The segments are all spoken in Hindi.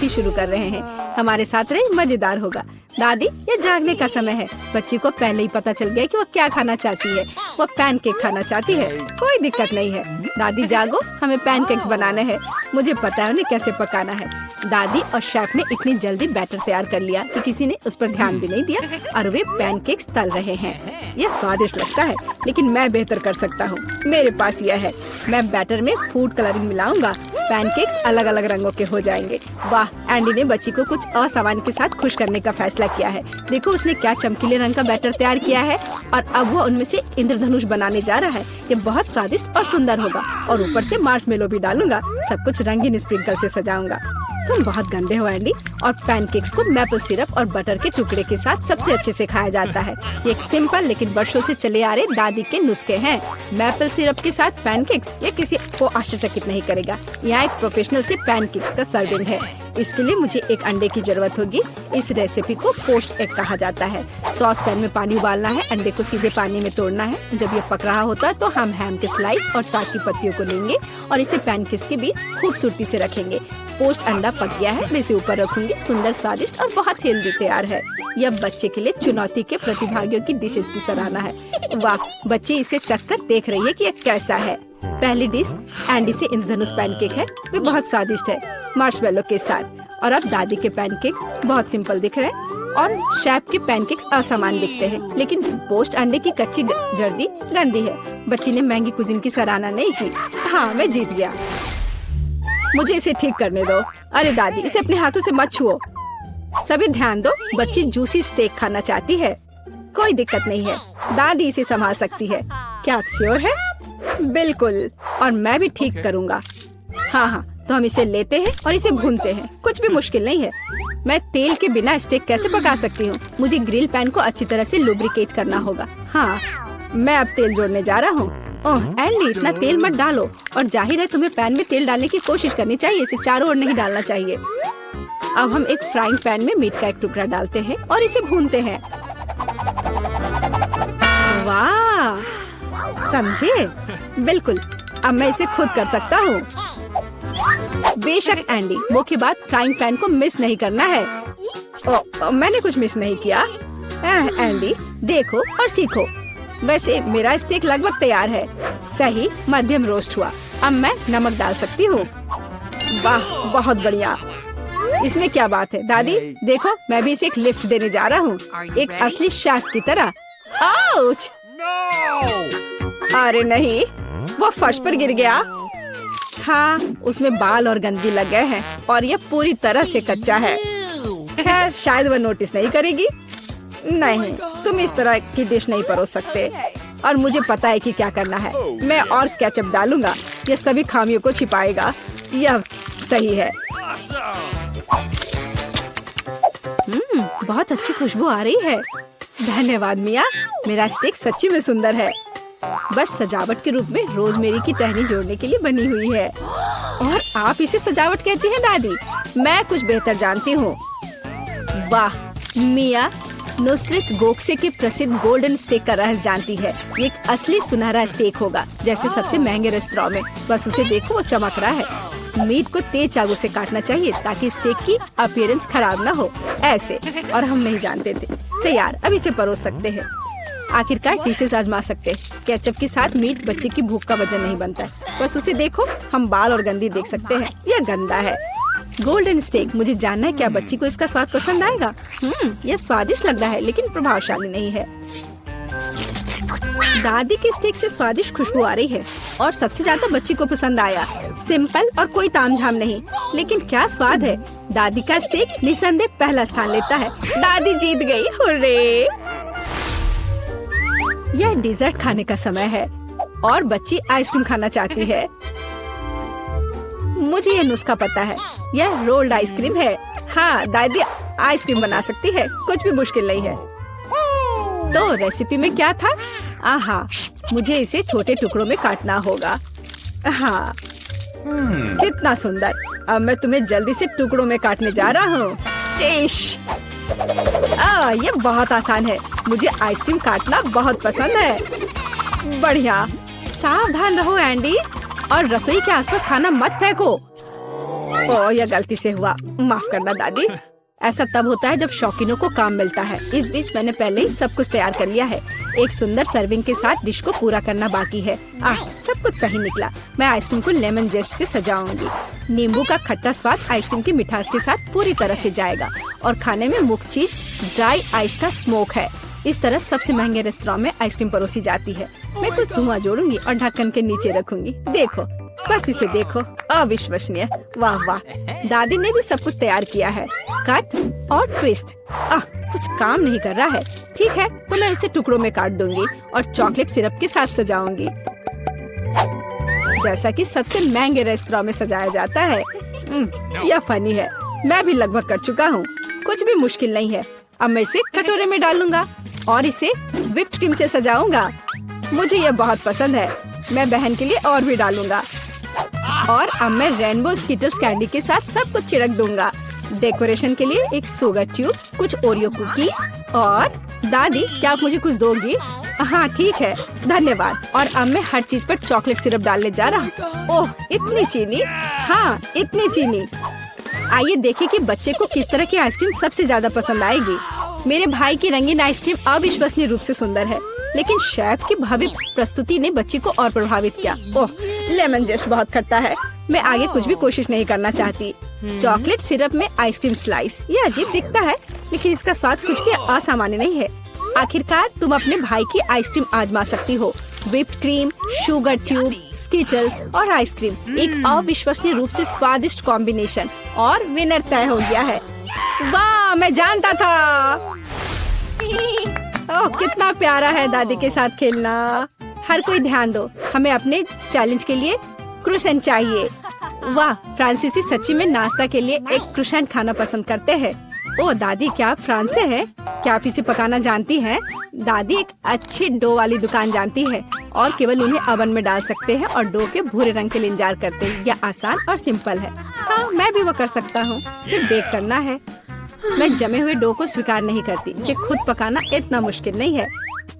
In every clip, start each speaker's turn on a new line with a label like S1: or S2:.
S1: ही शुरू कर रहे हैं। हमारे साथ रहे, मजेदार होगा। दादी, ये जागने का समय है। बच्ची को पहले ही पता चल गया कि वो क्या खाना चाहती है। वो पैनकेक खाना चाहती है। कोई दिक्कत नहीं है। दादी जागो, हमें पैनकेक्स बनाने हैं। मुझे पता है उन्हें कैसे पकाना है। दादी और शेफ ने इतनी जल्दी बैटर तैयार कर लिया कि किसी ने उस पर ध्यान भी नहीं दिया और वे पैनकेक्स तल रहे हैं। यह स्वादिष्ट लगता है, लेकिन मैं बेहतर कर सकता हूँ। मेरे पास यह है। मैं बैटर में फूड कलरिंग मिलाऊंगा। पैनकेक्स अलग अलग रंगों के हो जाएंगे। वाह, एंडी ने बच्ची को कुछ असामान्य के साथ खुश करने का फैसला किया है। देखो उसने क्या चमकीले रंग का बैटर तैयार किया है और अब वो उनमें से इंद्रधनुष बनाने जा रहा है। ये बहुत स्वादिष्ट और सुंदर होगा और ऊपर से मार्शमेलो भी डालूंगा। सब कुछ रंगीन स्प्रिंकल से सजाऊंगा। तुम बहुत गंदे हो एंडी। और पैनकेक्स को मैपल सिरप और बटर के टुकड़े के साथ सबसे अच्छे से खाया जाता है। ये एक सिंपल लेकिन वर्षों से चले आ रहे दादी के नुस्खे हैं। मैपल सिरप के साथ पैनकेक्स, ये किसी को आश्चर्यचकित नहीं करेगा। यहाँ एक प्रोफेशनल से पैनकेक्स का सर्विंग है। इसके लिए मुझे एक अंडे की जरूरत होगी। इस रेसिपी को पोस्ट एग कहा जाता है। सॉस पैन में पानी उबालना है। अंडे को सीधे पानी में तोड़ना है। जब ये पक रहा होता है तो हम हैम के स्लाइस और साग की पत्तियों को लेंगे और इसे पैनकेक्स के बीच खूबसूरती से रखेंगे। पोस्ट अंडा पक गया है। मैं इसे ऊपर रखूंगी। सुंदर, स्वादिष्ट और बहुत हेल्दी तैयार है। यह बच्चे के लिए चुनौती के प्रतिभागियों की डिशेस की सराहना है। वाह, बच्ची इसे चखकर देख रही है कि यह कैसा है। पहली डिश एंडी से इंद्रधनुष पैनकेक है। वे बहुत स्वादिष्ट है, मार्शमेलो के साथ। और अब दादी के पैनकेक्स बहुत सिंपल दिख रहे हैं और शेफ के पैनकेक्स असामान्य दिखते हैं। लेकिन पोस्ट अंडे की कच्ची जर्दी गंदी है। बच्ची ने महंगी कुजिन की सराहना नहीं की। हाँ, मैं जीत गया। मुझे इसे ठीक करने दो। अरे दादी, इसे अपने हाथों से मत छुओ। सभी ध्यान दो, बच्ची जूसी स्टेक खाना चाहती है। कोई दिक्कत नहीं है, दादी इसे संभाल सकती है। क्या आप श्योर है? बिल्कुल, और मैं भी ठीक करूँगा। हाँ, तो हम इसे लेते हैं और इसे भूनते हैं। कुछ भी मुश्किल नहीं है। मैं तेल के बिना स्टेक कैसे पका सकती हूँ? मुझे ग्रिल पैन को अच्छी तरह से लुब्रिकेट करना होगा। हाँ, मैं अब तेल जोड़ने जा रहा हूँ। ओह एंडी, इतना तेल मत डालो। और जाहिर है तुम्हें पैन में तेल डालने की कोशिश करनी चाहिए। इसे चारों ओर नहीं डालना चाहिए। अब हम एक फ्राइंग पैन में मीट का एक टुकड़ा डालते हैं और इसे भूनते हैं। वाह, समझे? बिल्कुल, अब मैं इसे खुद कर सकता हूँ। बेशक एंडी, मुख्य बात फ्राइंग पैन को मिस नहीं करना है। मैंने कुछ मिस नहीं किया। एंडी, देखो और सीखो। वैसे मेरा स्टेक लगभग तैयार है। सही मध्यम रोस्ट हुआ। अब मैं नमक डाल सकती हूँ। वाह, बहुत बढ़िया। इसमें क्या बात है दादी? देखो, मैं भी इसे एक लिफ्ट देने जा रहा हूँ, एक असली शेफ की तरह। आउच! अरे नहीं, वो फर्श पर गिर गया। हाँ, उसमें बाल और गंदगी लग गए हैं और यह पूरी तरह से कच्चा है। खैर, शायद वह नोटिस नहीं करेगी। नहीं, तुम इस तरह की डिश नहीं परोस सकते। और मुझे पता है कि क्या करना है। मैं और केचप डालूंगा। यह सभी खामियों को छिपाएगा। यह सही है। बहुत अच्छी खुशबू आ रही है। धन्यवाद मिया, मेरा स्टेक सच्ची में सुंदर है। बस सजावट के रूप में रोजमेरी की टहनी जोड़ने के लिए बनी हुई है। और आप इसे सजावट कहती हैं दादी? मैं कुछ बेहतर जानती हूँ। वाह, मिया नुसरत गोखसे के प्रसिद्ध गोल्डन स्टेक का रहस्य जानती है। ये एक असली सुनहरा स्टेक होगा, जैसे सबसे महंगे रेस्तरां में। बस उसे देखो, वो चमक रहा है। मीट को तेज चाकू से काटना चाहिए ताकि स्टेक की अपीयरेंस खराब ना हो। ऐसे, और हम नहीं जानते थे। तैयार, अब इसे परोस सकते हैं। आखिरकार डिशेस आजमा सकते हैं। केचप के साथ मीट बच्चे की भूख का वजन नहीं बनता है। बस उसे देखो, हम बाल और गंदी देख सकते हैं। यह गंदा है। गोल्डन स्टेक, मुझे जानना है क्या बच्ची को इसका स्वाद पसंद आएगा। यह स्वादिष्ट लग रहा है लेकिन प्रभावशाली नहीं है। दादी के स्टेक से स्वादिष्ट खुशबू आ रही है और सबसे ज्यादा बच्ची को पसंद आया। सिंपल और कोई तामझाम नहीं, लेकिन क्या स्वाद है। दादी का स्टेक निसंदेह पहला स्थान लेता है। दादी जीत गई, हुर्रे! यह डेजर्ट खाने का समय है और बच्ची आइसक्रीम खाना चाहती है। मुझे यह नुस्खा पता है। यह रोल्ड आइसक्रीम है। हाँ, दादी आइसक्रीम बना सकती है। कुछ भी मुश्किल नहीं है। तो रेसिपी में क्या था? आहा, मुझे इसे छोटे टुकड़ों में काटना होगा। हाँ, कितना सुंदर। अब मैं तुम्हें जल्दी से टुकड़ों में काटने जा रहा हूँ। ये बहुत आसान है। मुझे आइसक्रीम काटना बहुत पसंद है। बढ़िया। सावधान रहो एंडी, और रसोई के आसपास खाना मत फेंको। ओह, यह गलती से हुआ, माफ करना दादी। ऐसा तब होता है जब शौकीनों को काम मिलता है। इस बीच मैंने पहले ही सब कुछ तैयार कर लिया है। एक सुंदर सर्विंग के साथ डिश को पूरा करना बाकी है। सब कुछ सही निकला। मैं आइसक्रीम को लेमन जेस्ट से सजाऊंगी। नींबू का खट्टा स्वाद आइसक्रीम की मिठास के साथ पूरी तरह से जाएगा और खाने में मुख्य चीज ड्राई आइस का स्मोक है। इस तरह सबसे महंगे रेस्टोरेंट में आइसक्रीम परोसी जाती है। मैं कुछ धुआं जोड़ूंगी और ढक्कन के नीचे रखूंगी। देखो, बस इसे देखो, अविश्वसनीय। वाह वाह, दादी ने भी सब कुछ तैयार किया है। कट और ट्विस्ट। कुछ काम नहीं कर रहा है। ठीक है, तो मैं उसे टुकड़ों में काट दूंगी और चॉकलेट सिरप के साथ सजाऊंगी, जैसा कि सबसे महंगे रेस्टोरेंट में सजाया जाता है। यह फनी है। मैं भी लगभग कर चुका हूँ। कुछ भी मुश्किल नहीं है। अब मैं इसे कटोरे में डालूंगा और इसे व्हिप्ड क्रीम से सजाऊंगा। मुझे यह बहुत पसंद है। मैं बहन के लिए और भी डालूंगा। और अब मैं रेनबो स्किटल्स कैंडी के साथ सब कुछ छिड़क दूंगा। डेकोरेशन के लिए एक शुगर ट्यूब, कुछ ओरियो कुकीज और दादी, क्या आप मुझे कुछ दोगी? हाँ ठीक है, धन्यवाद। और अब मैं हर चीज पर चॉकलेट सिरप डालने जा रहा हूँ। ओह, इतनी चीनी? हाँ, इतनी चीनी। आइए देखें कि बच्चे को किस तरह की आइसक्रीम सबसे ज्यादा पसंद आएगी। मेरे भाई की रंगीन आइसक्रीम अविश्वसनीय रूप से सुंदर है, लेकिन शेफ की भव्य प्रस्तुति ने बच्ची को और प्रभावित किया। ओह, लेमन जेस्ट बहुत खट्टा है। मैं आगे कुछ भी कोशिश नहीं करना चाहती। चॉकलेट सिरप में आइसक्रीम स्लाइस, ये अजीब दिखता है, लेकिन इसका स्वाद कुछ भी असामान्य नहीं है। आखिरकार तुम अपने भाई की आइसक्रीम आजमा सकती हो। Whipped cream, sugar tube, Skittles और आइसक्रीम, एक अविश्वसनीय रूप से स्वादिष्ट कॉम्बिनेशन, और विनर तय हो गया है। वाह, मैं जानता था। ओह, कितना प्यारा है दादी के साथ खेलना। हर कोई ध्यान दो, हमें अपने चैलेंज के लिए क्रोसेंट चाहिए। वाह, फ्रांसीसी सच्ची में नाश्ता के लिए एक क्रोसेंट खाना पसंद करते हैं। ओह दादी, क्या आप फ्रांस से हैं? क्या आप इसे पकाना जानती हैं? दादी एक अच्छी डो वाली दुकान जानती है और केवल उन्हें ओवन में डाल सकते हैं और डो के भूरे रंग के लिए इंतजार करते हैं। यह आसान और सिंपल है। हाँ, मैं भी वो कर सकता हूँ। फिर बेक करना है। मैं जमे हुए डो को स्वीकार नहीं करती। इसे खुद पकाना इतना मुश्किल नहीं है।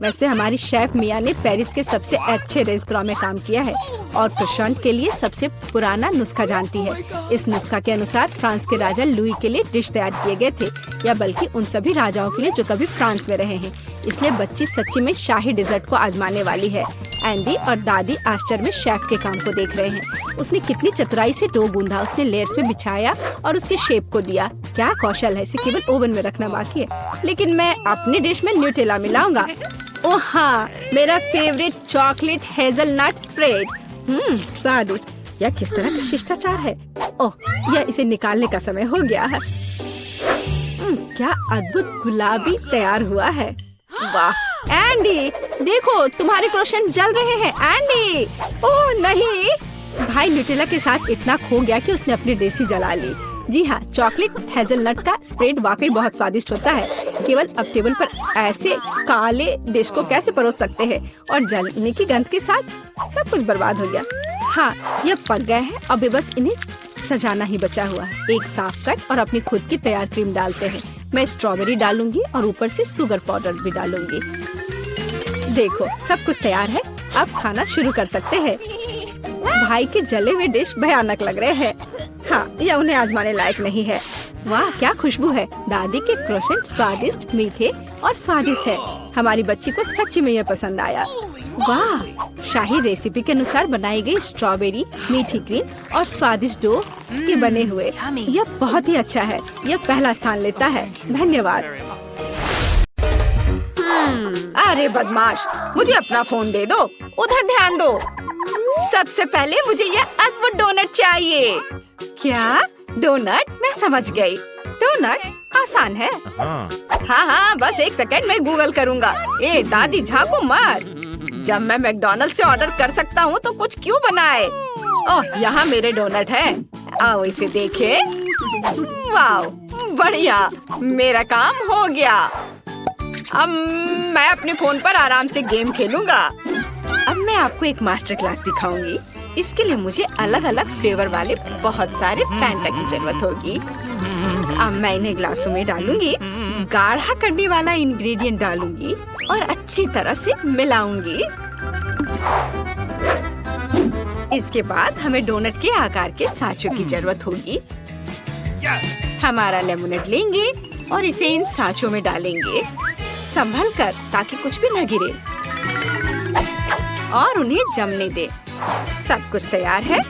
S1: वैसे हमारी शेफ मिया ने पेरिस के सबसे अच्छे रेस्टोरेंट में काम किया है और क्रोसेंट के लिए सबसे पुराना नुस्खा जानती है। इस नुस्खा के अनुसार फ्रांस के राजा लुई के लिए डिश तैयार किए गए थे, या बल्कि उन सभी राजाओं के लिए जो कभी फ्रांस में रहे हैं। इसलिए बच्ची सच्ची में शाही डिजर्ट को आजमाने वाली है। एंडी और दादी आश्चर्य में शेफ के काम को देख रहे हैं। उसने कितनी चतुराई से डो गूंधा, उसने लेयर्स में बिछाया और उसके शेप को दिया। क्या कौशल है, इसे केवल ओवन में रखना बाकी है। लेकिन मैं अपनी डिश में न्यूटेला मिलाऊंगा। ओह हाँ, मेरा फेवरेट चॉकलेट हेजलनट स्प्रेड। स्वादिष्ट। यह किस तरह का शिष्टाचार है। ओह, यह इसे निकालने का समय हो गया है। क्या अद्भुत गुलाबी तैयार हुआ है। वाह एंडी, देखो तुम्हारे क्रोसेंट्स जल रहे हैं। एंडी, ओह नहीं। भाई न्यूटेला के साथ इतना खो गया कि उसने अपनी देसी जला ली। जी हाँ, चॉकलेट हेजलनट का स्प्रेड वाकई बहुत स्वादिष्ट होता है। केवल अब टेबल पर ऐसे काले डिश को कैसे परोस सकते हैं, और जलने की गंध के साथ सब कुछ बर्बाद हो गया। हाँ, यह पक गए हैं। अब बस इन्हें सजाना ही बचा हुआ है। एक साफ कट और अपनी खुद की तैयार क्रीम डालते हैं। मैं स्ट्रॉबेरी डालूंगी और ऊपर से शुगर पाउडर भी डालूंगी। देखो, सब कुछ तैयार है। अब खाना शुरू कर सकते हैं। भाई के जले हुए डिश भयानक लग रहे हैं। हाँ, यह उन्हें आजमाने लायक नहीं है। वाह, क्या खुशबू है। दादी के क्रोसेंट स्वादिष्ट, मीठे और स्वादिष्ट है। हमारी बच्ची को सच्ची में यह पसंद आया। वाह, शाही रेसिपी के अनुसार बनाई गई स्ट्रॉबेरी, मीठी क्रीम और स्वादिष्ट डो के बने हुए, यह बहुत ही अच्छा है। यह पहला स्थान लेता है। धन्यवाद। अरे बदमाश, मुझे अपना फोन दे दो। उधर ध्यान दो। सबसे पहले मुझे यह अद्भुत डोनट चाहिए। क्या डोनट? मैं समझ गई। डोनट आसान है। हाँ हाँ, बस एक सेकंड में गूगल करूँगा। ए दादी, झांको मत। जब मैं मैकडॉनल्ड से ऑर्डर कर सकता हूँ तो कुछ क्यों बनाए। ओह, यहाँ मेरे डोनट है। आओ इसे देखे। वाह, बढ़िया, मेरा काम हो गया। अब मैं अपने फोन पर आराम से गेम खेलूंगा। अब मैं आपको एक मास्टर क्लास दिखाऊंगी। इसके लिए मुझे अलग अलग फ्लेवर वाले बहुत सारे फैंटा की जरूरत होगी। अब मैं इन्हें ग्लासों में डालूंगी, गाढ़ा करने वाला इंग्रेडिएंट डालूंगी और अच्छी तरह से मिलाऊंगी। इसके बाद हमें डोनट के आकार के सांचों की जरूरत होगी। हमारा लेमनेड लेंगे और इसे इन सांचों में डालेंगे, संभल कर ताकि कुछ भी न गिरे, और उन्हें जमने दे। सब कुछ तैयार है।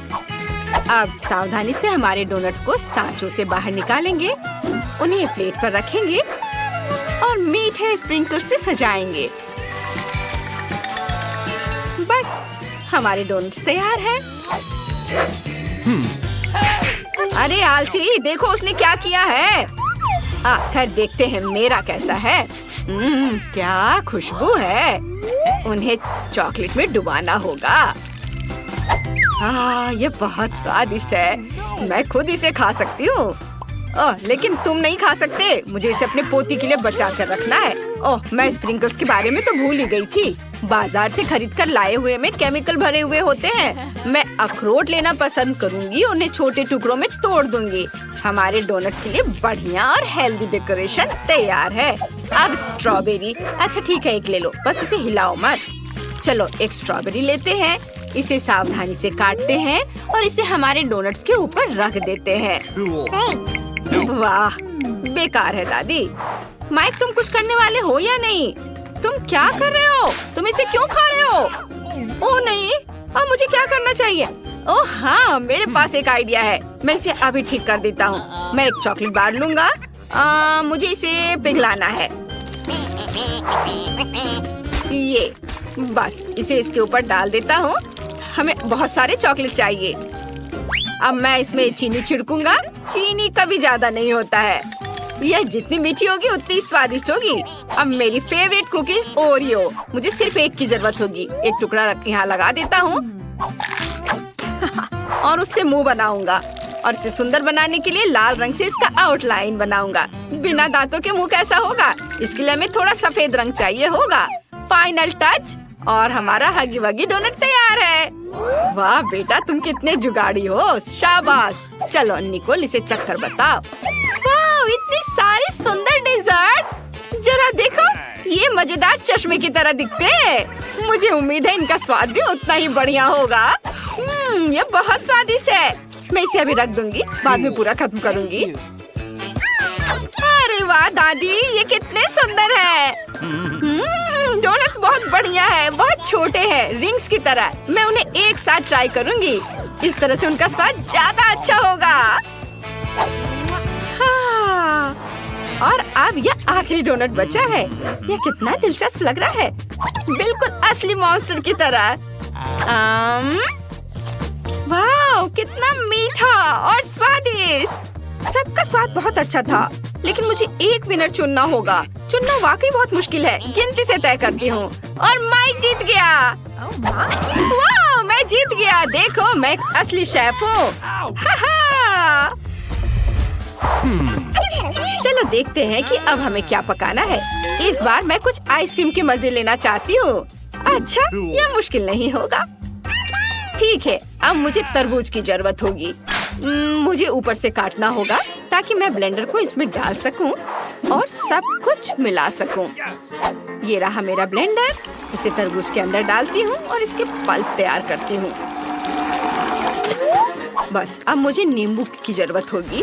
S1: अब सावधानी से हमारे डोनट्स को सांचों से बाहर निकालेंगे, उन्हें प्लेट पर रखेंगे और मीठे स्प्रिंकल से सजाएंगे। बस हमारे डोनट्स तैयार हैं। अरे आलसी, देखो उसने क्या किया है। आखिर देखते हैं मेरा कैसा है। क्या खुशबू है। उन्हें चॉकलेट में डुबाना होगा। ये बहुत स्वादिष्ट है। मैं खुद इसे खा सकती हूँ। लेकिन तुम नहीं खा सकते। मुझे इसे अपने पोती के लिए बचा कर रखना है। मैं स्प्रिंकल्स के बारे में तो भूल ही गई थी। बाजार से खरीद कर लाए हुए में केमिकल भरे हुए होते हैं। मैं अखरोट लेना पसंद करूंगी, उन्हें छोटे टुकड़ों में तोड़ दूंगी। हमारे डोनट्स के लिए बढ़िया और हेल्दी डेकोरेशन तैयार है। अब स्ट्रॉबेरी। अच्छा ठीक है, एक ले लो, बस इसे हिलाओ मत। चलो एक स्ट्रॉबेरी लेते हैं, इसे सावधानी से काटते हैं और इसे हमारे डोनट्स के ऊपर रख देते हैं। वाह, बेकार है दादी। माइक, तुम कुछ करने वाले हो या नहीं? तुम क्या कर रहे हो? तुम इसे क्यों खा रहे हो? ओह नहीं, अब मुझे क्या करना चाहिए? ओह हाँ, मेरे पास एक आइडिया है। मैं इसे अभी ठीक कर देता हूँ। मैं एक चॉकलेट बार लूंगा। मुझे इसे पिघलाना है। ये बस, इसे इसके ऊपर डाल देता हूँ। हमें बहुत सारे चॉकलेट चाहिए। अब मैं इसमें चीनी छिड़कूंगा। चीनी कभी ज्यादा नहीं होता है। यह जितनी मीठी होगी उतनी स्वादिष्ट होगी। अब मेरी फेवरेट कुकीज ओरियो। मुझे सिर्फ एक की जरूरत होगी। एक टुकड़ा यहाँ लगा देता हूँ और उससे मुंह बनाऊंगा। और इसे सुंदर बनाने के लिए लाल रंग से इसका आउटलाइन बनाऊंगा। बिना दांतों के मुंह कैसा होगा? इसके लिए हमें थोड़ा सफेद रंग चाहिए होगा। फाइनल टच और हमारा हगी वगी डोनट तैयार है। वाह बेटा, तुम कितने जुगाड़ी हो। शाबाश। चलो निकोल, इसे चक्कर बताओ। वाह, इतनी सारी सुंदर डेजर्ट। जरा देखो, ये मजेदार चश्मे की तरह दिखते हैं। मुझे उम्मीद है इनका स्वाद भी उतना ही बढ़िया होगा। ये बहुत स्वादिष्ट है। मैं इसे अभी रख दूंगी, बाद में पूरा खत्म करूंगी। अरे वाह दादी, ये कितने सुंदर है। डोनट्स बहुत बढ़िया है, बहुत छोटे हैं, रिंग्स की तरह। मैं उन्हें एक साथ ट्राई करूंगी। इस तरह से उनका स्वाद ज्यादा अच्छा होगा। हाँ। और अब यह आखिरी डोनट बचा है। यह कितना दिलचस्प लग रहा है, बिल्कुल असली मॉन्स्टर की तरह। वाह, कितना मीठा और स्वादिष्ट। सबका स्वाद बहुत अच्छा था, लेकिन मुझे एक विनर चुनना होगा। चुनना वाकई बहुत मुश्किल है। गिनती से तय करती हूँ। और माइक जीत गया। वाह, मैं जीत गया। देखो, मैं एक असली शेफ हूँ। चलो देखते हैं कि अब हमें क्या पकाना है। इस बार मैं कुछ आइसक्रीम के मजे लेना चाहती हूँ। अच्छा, यह मुश्किल नहीं होगा। ठीक है, अब मुझे तरबूज की जरूरत होगी। मुझे ऊपर से काटना होगा ताकि मैं ब्लेंडर को इसमें डाल सकूं और सब कुछ मिला सकूं। ये रहा मेरा ब्लेंडर। इसे तरबूज के अंदर डालती हूँ और इसके पल्प तैयार करती हूँ। बस अब मुझे नींबू की जरूरत होगी।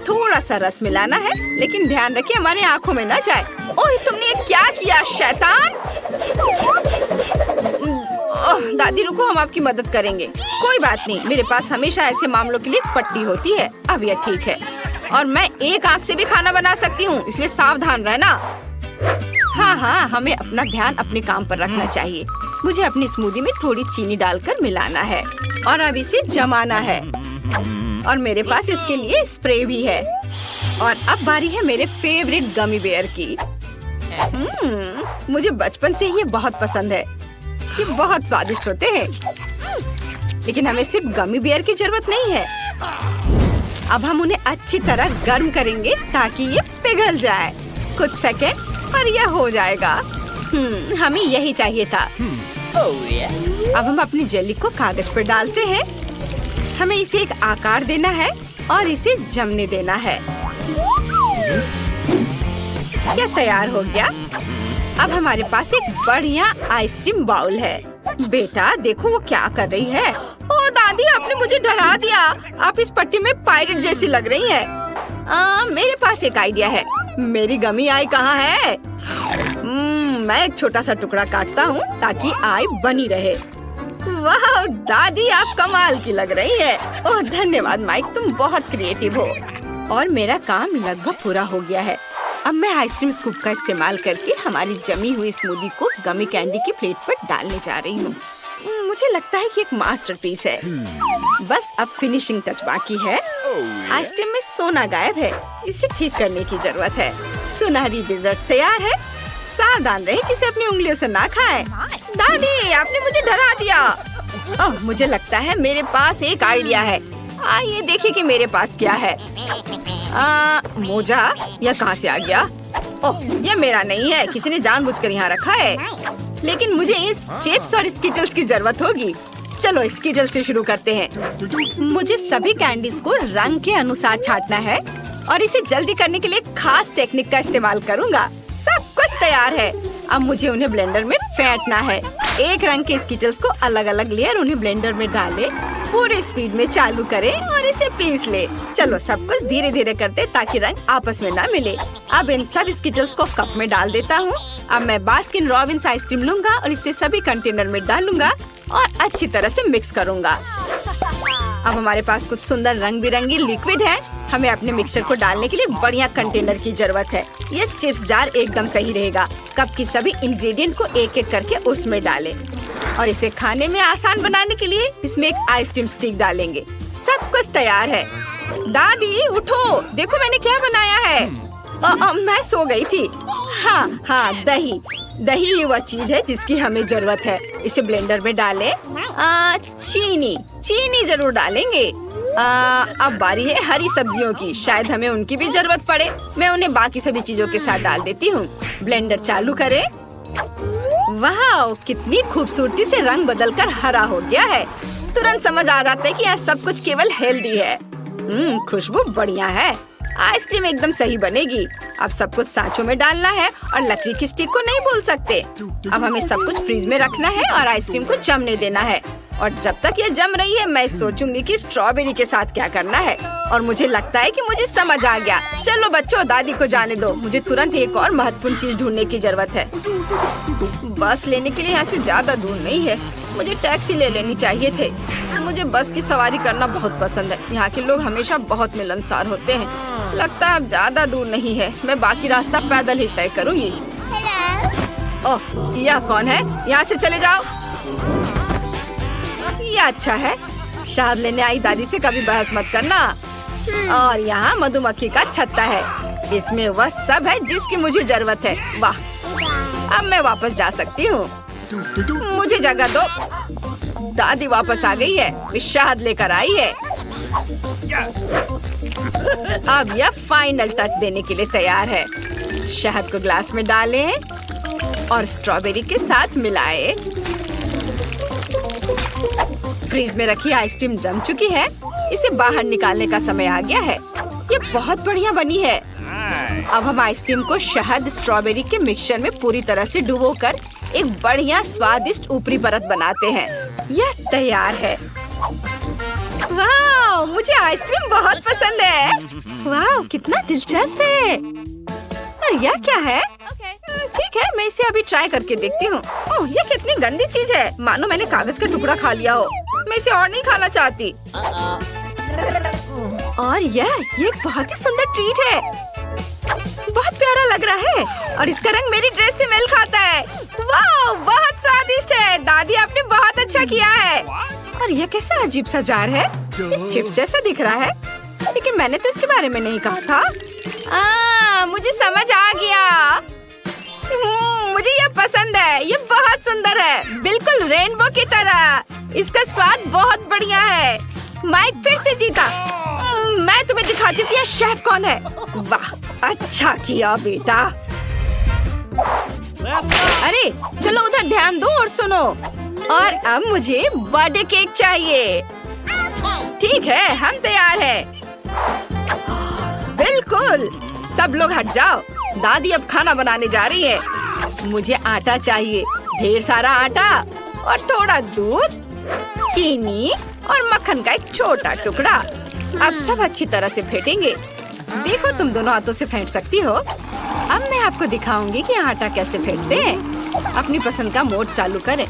S1: थोड़ा सा रस मिलाना है, लेकिन ध्यान रखिए हमारी आंखों में ना जाए। ओह, तुमने ये क्या किया शैतान? दादी रुको, हम आपकी मदद करेंगे। कोई बात नहीं, मेरे पास हमेशा ऐसे मामलों के लिए पट्टी होती है। अब यह ठीक है। और मैं एक आंख से भी खाना बना सकती हूँ, इसलिए सावधान रहना। हाँ, हमें अपना ध्यान अपने काम पर रखना चाहिए। मुझे अपनी स्मूदी में थोड़ी चीनी डालकर मिलाना है और अब इसे जमाना है। और मेरे पास इसके लिए स्प्रे भी है। और अब बारी है मेरे फेवरेट गमी बेयर की। मुझे बचपन से ये बहुत पसंद है। ये बहुत स्वादिष्ट होते हैं, लेकिन हमें सिर्फ गमी बेयर की जरूरत नहीं है। अब हम उन्हें अच्छी तरह गर्म करेंगे ताकि ये पिघल जाए। कुछ सेकंड और यह हो जाएगा। हमें यही चाहिए था। अब हम अपनी जेली को कागज पर डालते हैं। हमें इसे एक आकार देना है और इसे जमने देना है। यह तैयार हो गया। अब हमारे पास एक बढ़िया आइसक्रीम बाउल है। बेटा देखो वो क्या कर रही है। ओह दादी, आपने मुझे डरा दिया। आप इस पट्टी में पायरेट जैसी लग रही हैं। मेरे पास एक आइडिया है। मेरी गमी आई कहाँ है? मैं एक छोटा सा टुकड़ा काटता हूँ ताकि आई बनी रहे। वाह दादी, आप कमाल की लग रही है। ओह धन्यवाद माइक, तुम बहुत क्रिएटिव हो। और मेरा काम लगभग पूरा हो गया है। अब मैं आइसक्रीम स्कूप का इस्तेमाल करके हमारी जमी हुई स्मूदी को गमी कैंडी की प्लेट पर डालने जा रही हूँ। मुझे लगता है कि एक मास्टरपीस है। बस अब फिनिशिंग टच बाकी है। आइसक्रीम में सोना गायब है, इसे ठीक करने की जरूरत है। सुनहरी डेजर्ट तैयार है। सावधान रहे कि इसे अपनी उंगलियों से ना खाएं। दादी, आपने मुझे डरा दिया। ओह, मुझे लगता है मेरे पास एक आइडिया है। आइए देखिए कि मेरे पास क्या है। मोजा, यह कहाँ से आ गया? ओह, ये मेरा नहीं है, किसी ने जानबूझकर यहाँ रखा है। लेकिन मुझे इस चिप्स और स्कीटल्स की जरूरत होगी। चलो स्कीटल्स से शुरू करते हैं। मुझे सभी कैंडीज को रंग के अनुसार छांटना है और इसे जल्दी करने के लिए खास टेक्निक का इस्तेमाल करूँगा। सब कुछ तैयार है। अब मुझे उन्हें ब्लेंडर में फेंटना है। एक रंग के स्कीटल्स को अलग अलग ले और उन्हें ब्लेंडर में डालें। पूरे स्पीड में चालू करें और इसे पीस ले। चलो सब कुछ धीरे धीरे करते ताकि रंग आपस में ना मिले। अब इन सब स्कीटल्स को कप में डाल देता हूँ। अब मैं बास्किन रॉबिन्स आइसक्रीम लूंगा और इसे सभी कंटेनर में डालूंगा और अच्छी तरह से मिक्स करूंगा। अब हमारे पास कुछ सुंदर रंग बिरंगी लिक्विड है। हमें अपने मिक्सचर को डालने के लिए बढ़िया कंटेनर की जरूरत है। ये चिप्स जार एकदम सही रहेगा। कप की सभी इंग्रेडिएंट को एक एक करके उसमें डालें और इसे खाने में आसान बनाने के लिए इसमें एक आइसक्रीम स्टिक डालेंगे। सब कुछ तैयार है। दादी उठो, देखो मैंने क्या बनाया है। मैं सो गई थी। हाँ, दही। दही ही वह चीज है जिसकी हमें जरूरत है। इसे ब्लेंडर में डालें। चीनी जरूर डालेंगे। अब बारी है हरी सब्जियों की। शायद हमें उनकी भी जरूरत पड़े। मैं उन्हें बाकी सभी चीजों के साथ डाल देती हूँ। ब्लेंडर चालू करें। वाह, कितनी खूबसूरती से रंग बदलकर हरा हो गया है। तुरंत समझ आ जाता है कि यह सब कुछ केवल हेल्दी है। खुशबू बढ़िया है। आइसक्रीम एकदम सही बनेगी। अब सब कुछ सांचों में डालना है और लकड़ी की स्टिक को नहीं भूल सकते। अब हमें सब कुछ फ्रीज में रखना है और आइसक्रीम को जमने देना है। और जब तक ये जम रही है मैं सोचूंगी कि स्ट्रॉबेरी के साथ क्या करना है। और मुझे लगता है कि मुझे समझ आ गया। चलो बच्चों, दादी को जाने दो। मुझे तुरंत एक और महत्वपूर्ण चीज ढूंढने की जरूरत है। बस लेने के लिए यहाँ से ज्यादा दूर नहीं है। मुझे टैक्सी ले लेनी चाहिए थे। मुझे बस की सवारी करना बहुत पसंद है। यहाँ के लोग हमेशा बहुत मिलनसार होते हैं। लगता है अब ज्यादा दूर नहीं है। मैं बाकी रास्ता पैदल ही तय करूँगी। ओह, यह कौन है? यहाँ से चले जाओ। ये अच्छा है। शहद लेने आई दादी से कभी बहस मत करना। और यहाँ मधुमक्खी का छत्ता है। इसमें वह सब है जिसकी मुझे जरूरत है। वाह, अब मैं वापस जा सकती हूँ। मुझे जगह दो। दादी वापस आ गई है। वे शहद लेकर आई है। अब यह फाइनल टच देने के लिए तैयार है। शहद को ग्लास में डालें और स्ट्रॉबेरी के साथ मिलाएं। फ्रीज में रखी आइसक्रीम जम चुकी है। इसे बाहर निकालने का समय आ गया है। ये बहुत बढ़िया बनी है। अब हम आइसक्रीम को शहद स्ट्रॉबेरी के मिक्सचर में पूरी तरह से डुबोकर एक बढ़िया स्वादिष्ट ऊपरी परत बनाते हैं। यह तैयार है। वाह, मुझे आइसक्रीम बहुत पसंद है। वाह, कितना दिलचस्प है। और यह क्या है? ठीक है, मैं इसे अभी ट्राई करके देखती हूँ। ओह, ये कितनी गंदी चीज है। मानो मैंने कागज का टुकड़ा खा लिया हो। मैं इसे और नहीं खाना चाहती। और यह एक बहुत ही सुंदर ट्रीट है। बहुत प्यारा लग रहा है और इसका रंग मेरी ड्रेस से मेल खाता है। वाह, बहुत स्वादिष्ट है। दादी, आपने बहुत अच्छा किया है। और यह कैसा अजीब सा जार है। ये चिप्स जैसा दिख रहा है, लेकिन मैंने तो इसके बारे में नहीं कहा था। मुझे समझ आ गया। मुझे यह पसंद है। ये बहुत सुंदर है, बिल्कुल रेनबो की तरह। इसका स्वाद बहुत बढ़िया है। माइक फिर से जीता। मैं तुम्हें दिखाती हूँ कि यह शेफ कौन है। वाह, अच्छा किया बेटा। अरे चलो उधर ध्यान दो और सुनो। और अब मुझे बर्थडे केक चाहिए। ठीक है, हम तैयार हैं। बिल्कुल, सब लोग हट जाओ। दादी अब खाना बनाने जा रही है। मुझे आटा चाहिए, ढेर सारा आटा और थोड़ा दूध, चीनी और मक्खन का एक छोटा टुकड़ा। अब सब अच्छी तरह से फेंटेंगे। देखो तुम दोनों हाथों से फेंट सकती हो। अब मैं आपको दिखाऊंगी कि आटा कैसे फेंटते हैं। अपनी पसंद का मोड चालू करें।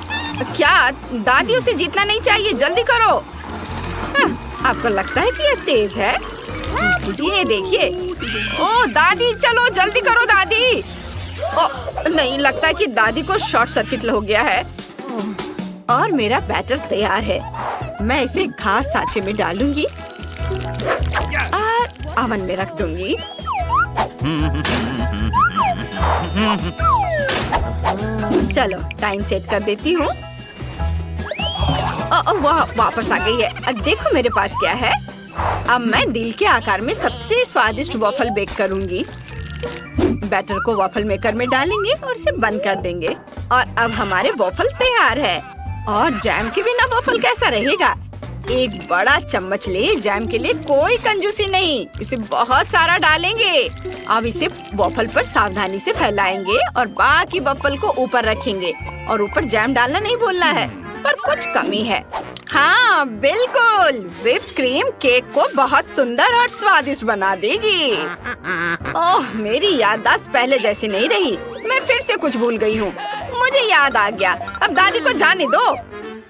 S1: क्या दादी, उसे जीतना नहीं चाहिए, जल्दी करो। आपको लगता है कि ये तेज है? ये देखिए। ओ दादी, चलो जल्दी करो दादी। ओ नहीं, लगता है कि दादी को शॉर्ट सर्किट हो गया है। और मेरा बैटर तैयार है। मैं इसे घास सांचे में डालूंगी और ओवन में रख दूंगी। चलो टाइम सेट कर देती हूँ। वाह, वापस आ गई है। अब देखो मेरे पास क्या है। अब मैं दिल के आकार में सबसे स्वादिष्ट वॉफल बेक करूंगी। बैटर को वॉफल मेकर में डालेंगे और इसे बंद कर देंगे। और अब हमारे वॉफल तैयार है। और जैम के बिना वॉफल कैसा रहेगा? एक बड़ा चम्मच ले। जैम के लिए कोई कंजूसी नहीं, इसे बहुत सारा डालेंगे। अब इसे वॉफल पर सावधानी से फैलाएंगे और बाकी वॉफल को ऊपर रखेंगे। और ऊपर जैम डालना नहीं भूलना है, पर कुछ कमी है। हाँ बिल्कुल, व्हिप्ड क्रीम केक को बहुत सुंदर और स्वादिष्ट बना देगी। ओह, मेरी याददाश्त पहले जैसी नहीं रही। मैं फिर से कुछ भूल गई हूँ। मुझे याद आ गया। अब दादी को जाने दो।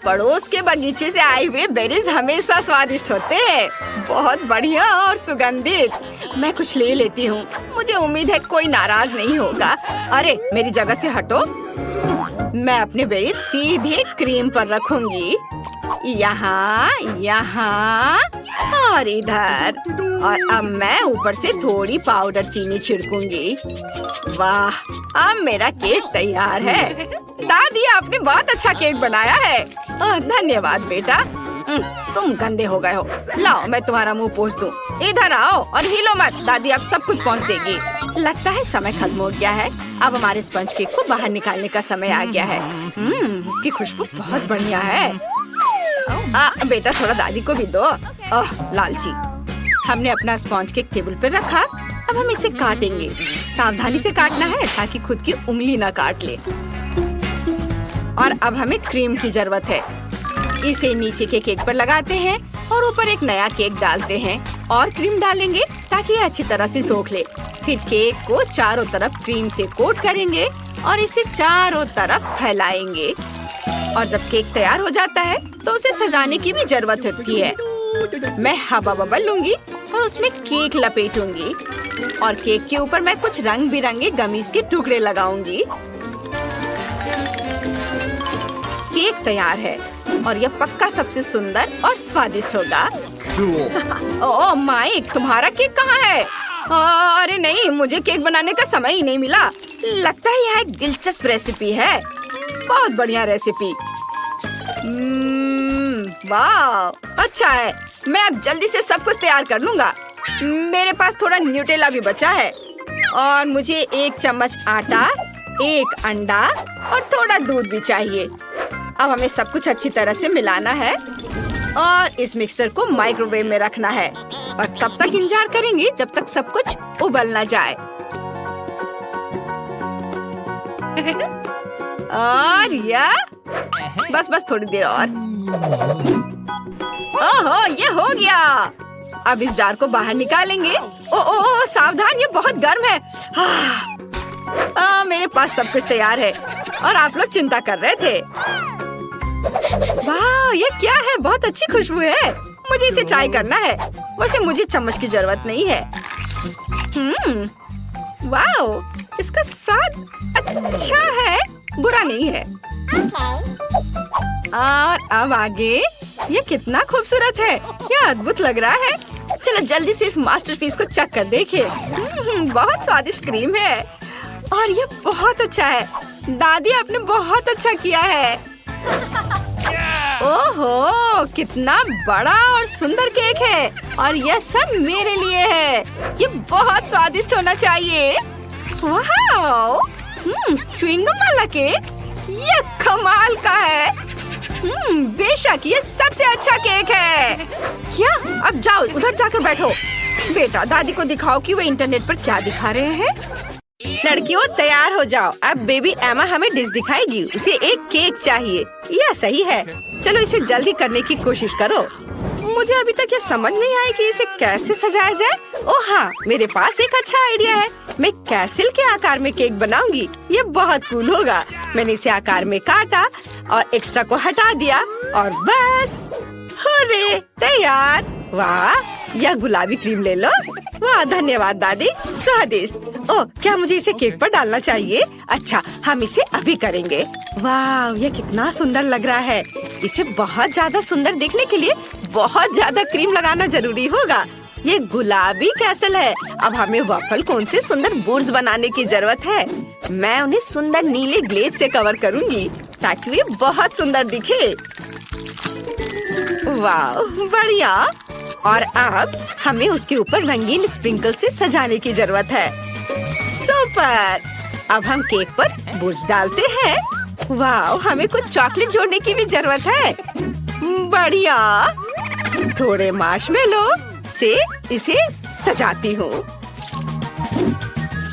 S1: पड़ोस के बगीचे से आए हुए बेरीज हमेशा स्वादिष्ट होते हैं, बहुत बढ़िया और सुगंधित। मैं कुछ ले लेती हूँ। मुझे उम्मीद है कोई नाराज नहीं होगा। अरे मेरी जगह से हटो। मैं अपने बेरीज सीधे क्रीम पर रखूंगी। यहाँ, यहाँ और इधर। और अब मैं ऊपर से थोड़ी पाउडर चीनी छिड़कूंगी। वाह, अब मेरा केक तैयार है। दादी, आपने बहुत अच्छा केक बनाया है। धन्यवाद बेटा। तुम गंदे हो गए हो। लाओ मैं तुम्हारा मुंह पोंछ दूं। इधर आओ और हिलो मत, दादी अब सब कुछ पोंछ देगी। लगता है समय खत्म हो गया है। अब हमारे स्पंज केक को बाहर निकालने का समय आ गया है। इसकी खुशबू बहुत बढ़िया है। बेटा थोड़ा दादी को भी दो। ओह लालची। हमने अपना स्पॉन्ज केक टेबल पर रखा। अब हम इसे काटेंगे। सावधानी से काटना है ताकि खुद की उंगली न काट ले। और अब हमें क्रीम की जरूरत है। इसे नीचे के केक पर लगाते हैं और ऊपर एक नया केक डालते हैं और क्रीम डालेंगे ताकि ये अच्छी तरह से सोख ले। फिर केक को चारों तरफ क्रीम से कोट करेंगे और इसे चारों तरफ फैलाएंगे। और जब केक तैयार हो जाता है तो उसे सजाने की भी जरूरत होती है। मैं हवा बबल लूंगी और उसमें केक लपेटूंगी। और केक के ऊपर मैं कुछ रंग बिरंगे गमीज के टुकड़े लगाऊंगी। केक तैयार है और यह पक्का सबसे सुंदर और स्वादिष्ट होगा। ओह माइक, तुम्हारा केक कहाँ है? अरे नहीं, मुझे केक बनाने का समय ही नहीं मिला। लगता है यह एक दिलचस्प रेसिपी है। बहुत बढ़िया रेसिपी। वाह, अच्छा है। मैं अब जल्दी से सब कुछ तैयार कर लूंगा। मेरे पास थोड़ा न्यूटेला भी बचा है और मुझे 1 चम्मच आटा, 1 अंडा और थोड़ा दूध भी चाहिए। अब हमें सब कुछ अच्छी तरह से मिलाना है और इस मिक्सचर को माइक्रोवेव में रखना है। और तब तक इंतजार करेंगे जब तक सब कुछ उबल ना जाए। और या बस थोड़ी देर और। ओहो, ये हो गया। अब इस जार को बाहर निकालेंगे। ओ सावधान, ये बहुत गर्म है। मेरे पास सब कुछ तैयार है और आप लोग चिंता कर रहे थे। वाह, ये क्या है? बहुत अच्छी खुशबू है। मुझे इसे ट्राई करना है। वैसे मुझे चम्मच की जरूरत नहीं है। वाह, इसका स्वाद अच्छा है, बुरा नहीं है। और अब आगे, ये कितना खूबसूरत है। यह अद्भुत लग रहा है। चलो जल्दी से इस मास्टरपीस को चख कर देखें। बहुत स्वादिष्ट क्रीम है और ये बहुत अच्छा है। दादी, आपने बहुत अच्छा किया है। ओहो, कितना बड़ा और सुंदर केक है और यह सब मेरे लिए है। ये बहुत स्वादिष्ट होना चाहिए। वाह, च्युइंगम वाला केक, ये कमाल का है। बेशक ये सबसे अच्छा केक है। क्या? अब जाओ उधर जाकर बैठो। बेटा, दादी को दिखाओ कि वो इंटरनेट पर क्या दिखा रहे हैं। लड़कियों तैयार हो जाओ, अब बेबी एमा हमें डिश दिखाएगी। उसे एक केक चाहिए। यह सही है, चलो इसे जल्दी करने की कोशिश करो। मुझे अभी तक ये समझ नहीं आया कि इसे कैसे सजाया जाए। ओह हाँ, मेरे पास एक अच्छा आइडिया है। मैं कैसल के आकार में केक बनाऊंगी। ये बहुत कूल होगा। मैंने इसे आकार में काटा और एक्स्ट्रा को हटा दिया और बस हुर्रे, तैयार। वाह, यह गुलाबी क्रीम ले लो। वाह, धन्यवाद दादी, स्वादिष्ट। ओह, क्या मुझे इसे केक पर डालना चाहिए? अच्छा, हम इसे अभी करेंगे। वाह, यह कितना सुंदर लग रहा है। इसे बहुत ज्यादा सुंदर दिखने के लिए बहुत ज्यादा क्रीम लगाना जरूरी होगा। ये गुलाबी कैसल है। अब हमें वफल कोन से सुंदर बोर्ड्स बनाने की जरूरत है। मैं उन्हें सुंदर नीले ग्लेज से कवर करूंगी ताकि वे बहुत सुंदर दिखे। वाह, बढ़िया। और अब हमें उसके ऊपर रंगीन स्प्रिंकल से सजाने की जरूरत है। सुपर। अब हम केक पर बुर्ज डालते हैं। वाह, हमें कुछ चॉकलेट जोड़ने की भी जरूरत है। बढ़िया। थोड़े मार्शमेलो से इसे सजाती हूँ।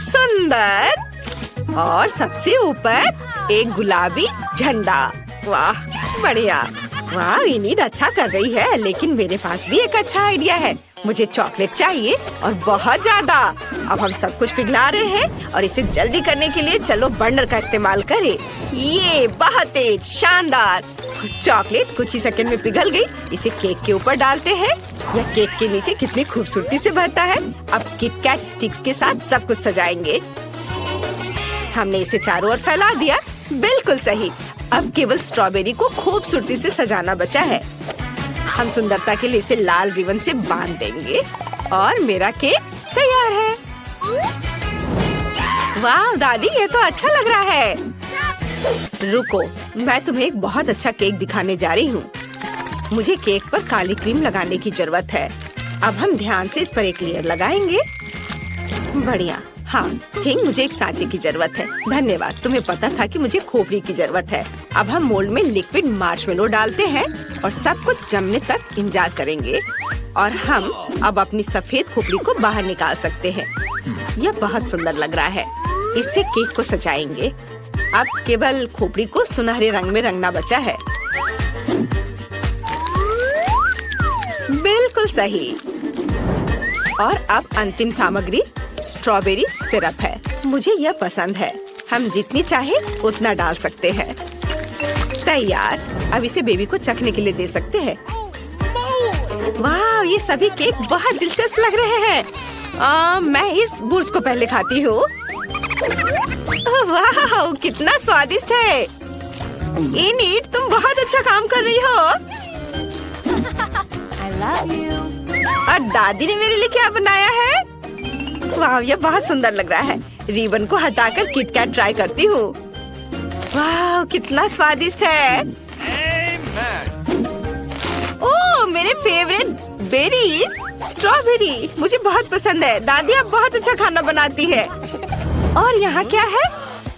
S1: सुंदर। और सबसे ऊपर एक गुलाबी झंडा। वाह, बढ़िया। वाह, इनीड अच्छा कर रही है, लेकिन मेरे पास भी एक अच्छा आइडिया है। मुझे चॉकलेट चाहिए और बहुत ज्यादा। अब हम सब कुछ पिघला रहे हैं और इसे जल्दी करने के लिए चलो बर्नर का इस्तेमाल करें। ये बहुत तेज, शानदार। चॉकलेट कुछ ही सेकंड में पिघल गई। इसे केक के ऊपर डालते हैं। यह केक के नीचे कितनी खूबसूरती से बहता है। अब किटकैट स्टिक्स के साथ सब कुछ सजाएंगे। हमने इसे चारों ओर फैला दिया। बिल्कुल सही। अब केवल स्ट्रॉबेरी को खूबसूरती से सजाना बचा है। हम सुंदरता के लिए इसे लाल रिबन से बांध देंगे और मेरा केक तैयार है। वाह दादी, ये तो अच्छा लग रहा है। रुको, मैं तुम्हें एक बहुत अच्छा केक दिखाने जा रही हूँ। मुझे केक पर काली क्रीम लगाने की जरूरत है। अब हम ध्यान से इस पर एक लेयर लगाएंगे। बढ़िया। हाँ, थिंक मुझे एक सांचे की जरूरत है। धन्यवाद, तुम्हें पता था कि मुझे खोपड़ी की जरूरत है। अब हम मोल्ड में लिक्विड मार्शमेलो डालते हैं और सब कुछ जमने तक इंतजार करेंगे। और हम अब अपनी सफेद खोपड़ी को बाहर निकाल सकते हैं। यह बहुत सुंदर लग रहा है। इससे केक को सजाएंगे। अब केवल खोपड़ी को सुनहरे रंग में रंगना बचा है। बिल्कुल सही। और अब अंतिम सामग्री स्ट्रॉबेरी सिरप है। मुझे यह पसंद है। हम जितनी चाहे उतना डाल सकते हैं। तैयार। अब इसे बेबी को चखने के लिए दे सकते हैं। वाह, ये सभी केक बहुत दिलचस्प लग रहे हैं। मैं इस बुर्ज को पहले खाती हूँ। वाह, कितना स्वादिष्ट है। इनीड, तुम बहुत अच्छा काम कर रही हो। I love you. और दादी ने मेरे लिए क्या बनाया है? वाह, ये बहुत सुंदर लग रहा है। रिबन को हटाकर किटकैट ट्राई करती हूँ। वाह, कितना स्वादिष्ट है। ओह, मेरे फेवरेट बेरीज, स्ट्रॉबेरी मुझे बहुत पसंद है। दादी आप बहुत अच्छा खाना बनाती है। और यहाँ क्या है?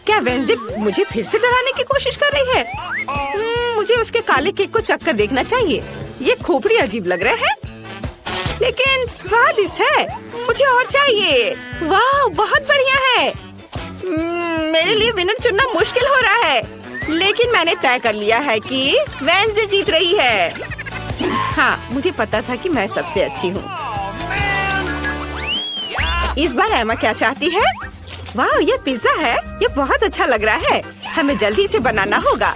S1: क्या वेंसडे मुझे फिर से डराने की कोशिश कर रही है? मुझे उसके काले केक को चखकर देखना चाहिए। ये खोपड़ी अजीब लग रहा है, लेकिन स्वादिष्ट है। मुझे और चाहिए। वाह, बहुत बढ़िया है। मेरे लिए विनर चुनना मुश्किल हो रहा है, लेकिन मैंने तय कर लिया है कि वेंसडे जीत रही है। हाँ, मुझे पता था कि मैं सबसे अच्छी हूँ। इस बार एमा क्या चाहती है? वाह, ये पिज्जा है। ये बहुत अच्छा लग रहा है। हमें जल्दी इसे बनाना होगा।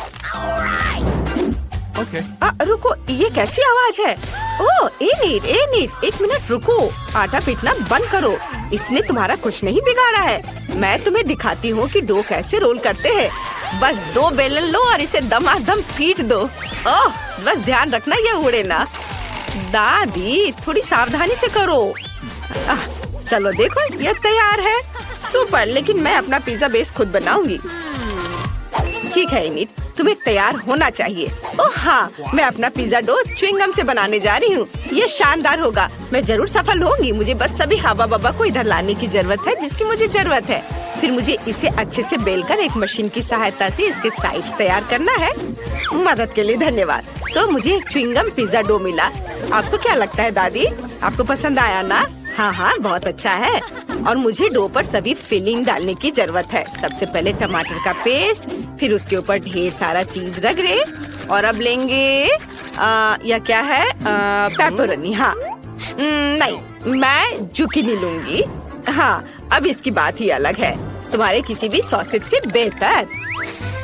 S2: Okay.
S1: रुको, ये कैसी आवाज है? ओह, एनीड, एक मिनट रुको। आटा पीटना बंद करो। इसने तुम्हारा कुछ नहीं बिगाड़ा है। मैं तुम्हें दिखाती हूँ कि डो कैसे रोल करते हैं। बस 2 बेलन लो और इसे दमादम पीट दो। ओह, बस ध्यान रखना ये उड़े ना। दादी, थोड़ी सावधानी से करो। चलो देखो, ये तैयार है। सुपर, लेकिन मैं अपना पिज्जा बेस खुद बनाऊंगी। ठीक है इनीड, तुम्हें तैयार होना चाहिए। ओह हाँ, मैं अपना पिज्जा डो च्युइंगम से बनाने जा रही हूँ। ये शानदार होगा। मैं जरूर सफल होंगी। मुझे बस सभी हवा बब्बा को इधर लाने की जरूरत है जिसकी मुझे जरूरत है। फिर मुझे इसे अच्छे से बेलकर एक मशीन की सहायता से इसके साइड्स तैयार करना है। मदद के लिए धन्यवाद। तो मुझे एक च्युइंगम पिज्जा डो मिला। आपको क्या लगता है दादी? आपको पसंद आया ना?
S2: हाँ हाँ, बहुत अच्छा है। और मुझे डो पर सभी फिलिंग डालने की जरूरत है। सबसे पहले टमाटर का पेस्ट, फिर उसके ऊपर ढेर सारा चीज रगड़े। और अब लेंगे या क्या है, पेपरोनी। हाँ नहीं, मैं जुकीनी लूंगी। हाँ, अब इसकी बात ही अलग है, तुम्हारे किसी भी सॉसेज से बेहतर।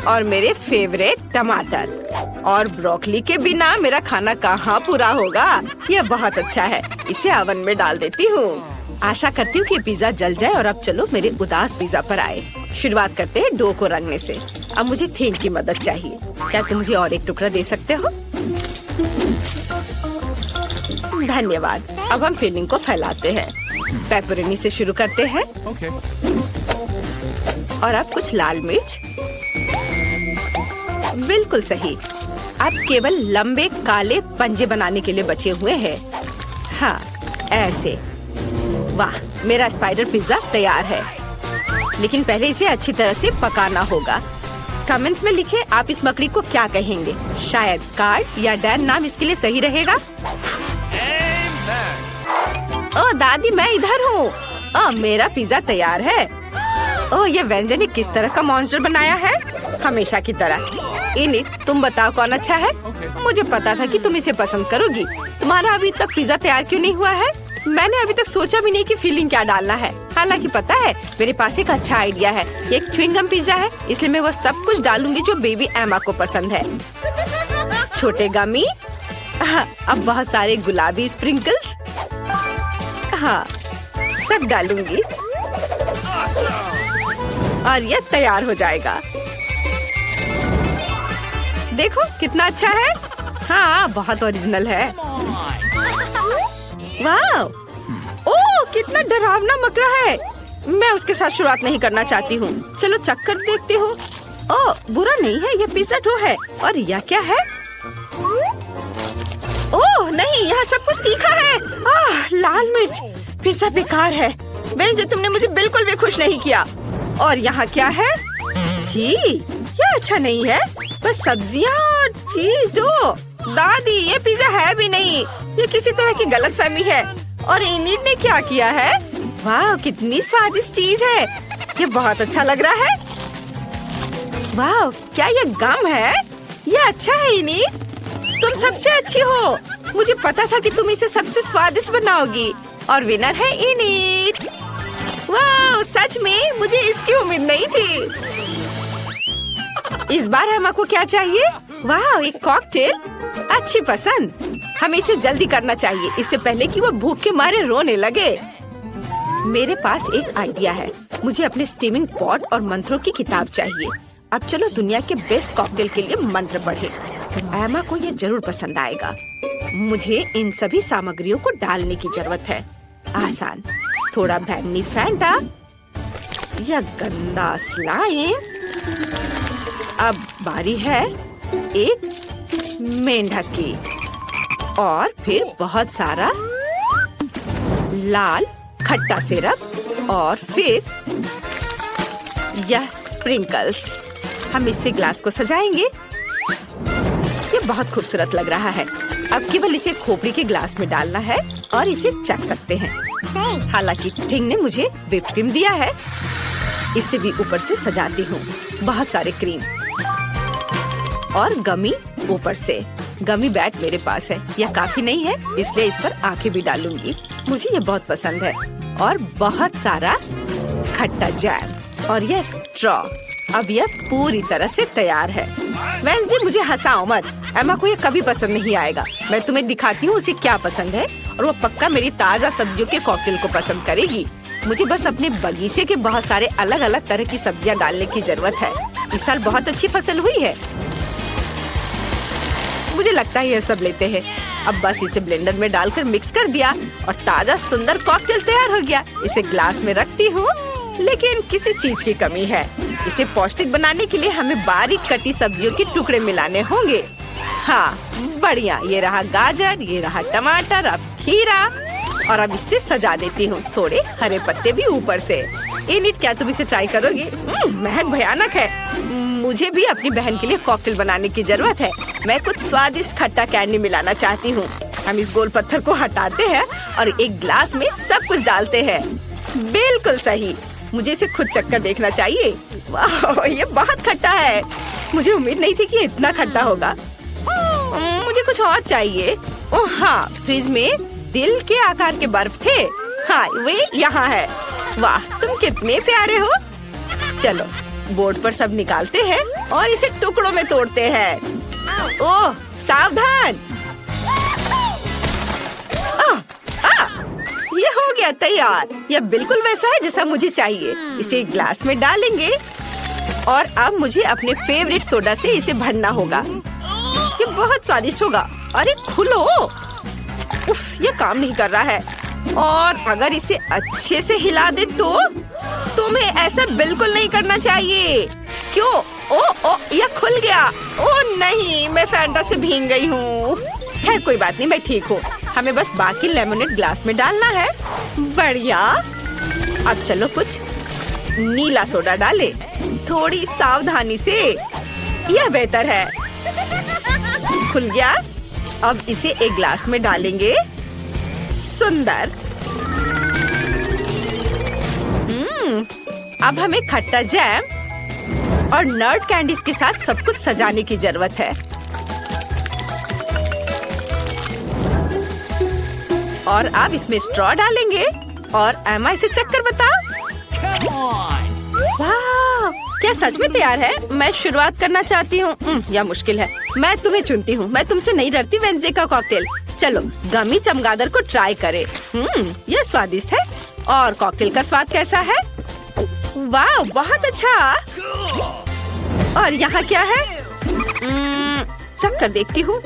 S2: और मेरे फेवरेट टमाटर और ब्रोकली के बिना मेरा खाना कहाँ पूरा होगा। यह बहुत अच्छा है, इसे ओवन में डाल देती हूँ। आशा करती हूँ कि पिज्जा जल जाए। और अब चलो मेरे उदास पिज्जा पर आए। शुरुआत करते हैं डो को रंगने से। अब मुझे थीम की मदद चाहिए। क्या तुम मुझे और एक टुकड़ा दे सकते हो? धन्यवाद। अब हम फिलिंग को फैलाते हैं। पेपरोनी से शुरू करते हैं। और अब कुछ लाल मिर्च। बिल्कुल सही। अब केवल लंबे काले पंजे बनाने के लिए बचे हुए हैं। हाँ, ऐसे। वाह, मेरा स्पाइडर पिज्जा तैयार है। लेकिन पहले इसे अच्छी तरह से पकाना होगा। कमेंट्स में लिखें आप इस मकड़ी को क्या कहेंगे। शायद कार्ड या डैन नाम इसके लिए सही रहेगा। ओह दादी, मैं इधर हूँ। मेरा पिज्जा तैयार है। ओह, ये व्यंजन ने किस तरह का मॉन्स्टर बनाया है? हमेशा की तरह। इनिट, तुम बताओ कौन अच्छा है? मुझे पता था कि तुम इसे पसंद करोगी। तुम्हारा अभी तक पिज्जा तैयार क्यों नहीं हुआ है? मैंने अभी तक सोचा भी नहीं कि फिलिंग क्या डालना है। हालांकि पता है, मेरे पास एक अच्छा आइडिया है। ये एक च्युइंगम पिज्जा है, इसलिए मैं वो सब कुछ डालूंगी जो बेबी एमा को पसंद है। छोटे गमी, अब बहुत सारे गुलाबी स्प्रिंकल्स। हाँ, सब डालूंगी और ये तैयार हो जाएगा। देखो कितना अच्छा है। हाँ, बहुत ओरिजिनल है। वाह, ओह कितना डरावना मकड़ा है। मैं उसके साथ शुरुआत नहीं करना चाहती हूँ। चलो चक्कर देखती हूँ। ओह, बुरा नहीं है, ये पिज्जा डो है। और यह क्या है? ओह नहीं, यहाँ सब कुछ तीखा है। लाल मिर्च। पिज्जा बेकार है। बेंजी, तुमने मुझे बिल्कुल भी खुश नहीं किया। और यहाँ क्या है? जी, ये अच्छा नहीं है। बस सब्जियाँ और चीज दो। दादी, ये पिज्जा है भी नहीं। ये किसी तरह की गलतफहमी है। और इनिट ने क्या किया है? वाह, कितनी स्वादिष्ट चीज है। ये बहुत अच्छा लग रहा है। वाह, क्या ये गम है? ये अच्छा है इनिट। तुम सबसे अच्छी हो। मुझे पता था कि तुम इसे सबसे स्वादिष्ट बनाओगी। और विनर है इनिट। वाह, सच में मुझे इसकी उम्मीद नहीं थी। इस बार एमा को क्या चाहिए? वाह, एक कॉकटेल। अच्छी पसंद। हमें इसे जल्दी करना चाहिए, इससे पहले कि वो भूख के मारे रोने लगे। मेरे पास एक आइडिया है। मुझे अपने स्टीमिंग पॉट और मंत्रों की किताब चाहिए। अब चलो दुनिया के बेस्ट कॉकटेल के लिए मंत्र पढ़े। एमा को ये जरूर पसंद आएगा। मुझे इन सभी सामग्रियों को डालने की जरूरत है। आसान, थोड़ा बैंगनी फैंटा या गंदा स्लाइम। अब बारी है एक मेंढक की। और फिर बहुत सारा लाल खट्टा सिरप। और फिर यह स्प्रिंकल्स। हम इससे ग्लास को सजाएंगे। ये बहुत खूबसूरत लग रहा है। अब केवल इसे खोपड़ी के ग्लास में डालना है और इसे चख सकते हैं। हालांकि थिंग ने मुझे व्हिप्ड क्रीम दिया है। इसे भी ऊपर से सजाती हूँ। बहुत सारे क्रीम और गमी ऊपर से। गमी बैट मेरे पास है। यह काफी नहीं है, इसलिए इस पर आंखें भी डालूंगी। मुझे ये बहुत पसंद है। और बहुत सारा खट्टा जैम और यह स्ट्रॉ। अब यह पूरी तरह से तैयार है। वेंसडे, मुझे हंसाओ मत। एमा को ये कभी पसंद नहीं आएगा। मैं तुम्हें दिखाती हूँ उसे क्या पसंद है और वो पक्का मेरी ताजा सब्जियों के कॉकटेल को पसंद करेगी। मुझे बस अपने बगीचे के बहुत सारे अलग अलग तरह की सब्जियाँ डालने की जरूरत है। इस साल बहुत अच्छी फसल हुई है। मुझे लगता है यह सब लेते हैं। अब बस इसे ब्लेंडर में डालकर मिक्स कर दिया और ताजा सुंदर कॉकटेल तैयार हो गया। इसे ग्लास में रखती हूँ, लेकिन किसी चीज की कमी है। इसे पौष्टिक बनाने के लिए हमें बारीक कटी सब्जियों के टुकड़े मिलाने होंगे। हाँ, बढ़िया। ये रहा गाजर, ये रहा टमाटर, अब खीरा। और अब इससे सजा देती हूँ। थोड़े हरे पत्ते भी ऊपर से। इनिट, क्या तुम इसे ट्राई करोगी? महक भयानक है। मुझे भी अपनी बहन के लिए कॉकटेल बनाने की जरूरत है। मैं कुछ स्वादिष्ट खट्टा कैंडी मिलाना चाहती हूँ। हम इस गोल पत्थर को हटाते हैं और एक ग्लास में सब कुछ डालते हैं। बिल्कुल सही। मुझे इसे खुद चक्कर देखना चाहिए। वाह, ये बहुत खट्टा है। मुझे उम्मीद नहीं थी कि इतना खट्टा होगा। मुझे कुछ और चाहिए। ओह हाँ, फ्रिज में दिल के आकार के बर्फ थे। हाँ, वे यहाँ है। वाह, तुम कितने प्यारे हो। चलो बोर्ड पर सब निकालते हैं और इसे टुकड़ों में तोड़ते हैं। ओह सावधान। ये हो गया तैयार। यह बिल्कुल वैसा है जैसा मुझे चाहिए। इसे एक ग्लास में डालेंगे और अब मुझे अपने फेवरेट सोडा से इसे भरना होगा। ये बहुत स्वादिष्ट होगा। अरे खुलो। उफ, ये काम नहीं कर रहा है। और अगर इसे अच्छे से हिला दे तो तुम्हें ऐसा बिल्कुल नहीं करना चाहिए। क्यों? ओ, यह खुल गया। ओ नहीं, मैं फैंटा से भीग गई हूँ। खैर कोई बात नहीं, मैं ठीक हूँ। हमें बस बाकी लेमनेड ग्लास में डालना है। बढ़िया। अब चलो कुछ नीला सोडा डाले, थोड़ी सावधानी से। यह बेहतर है। खुल गया। अब इसे एक ग्लास में डालेंगे। सुंदर। अब हमें खट्टा जैम और नट कैंडीज के साथ सब कुछ सजाने की जरूरत है। और अब इसमें स्ट्रॉ डालेंगे और एमा इसे चक्कर बता। वाह, क्या सच में तैयार है? मैं शुरुआत करना चाहती हूँ। यह मुश्किल है। मैं तुम्हें चुनती हूँ। मैं तुमसे नहीं डरती। वेडनेसडे का कॉकटेल। चलो गमी चमगादड़ को ट्राई करें। यह स्वादिष्ट है। और कॉकटेल का स्वाद कैसा है? वाह, बहुत अच्छा। और यहाँ क्या है? चक्कर देखती हूँ।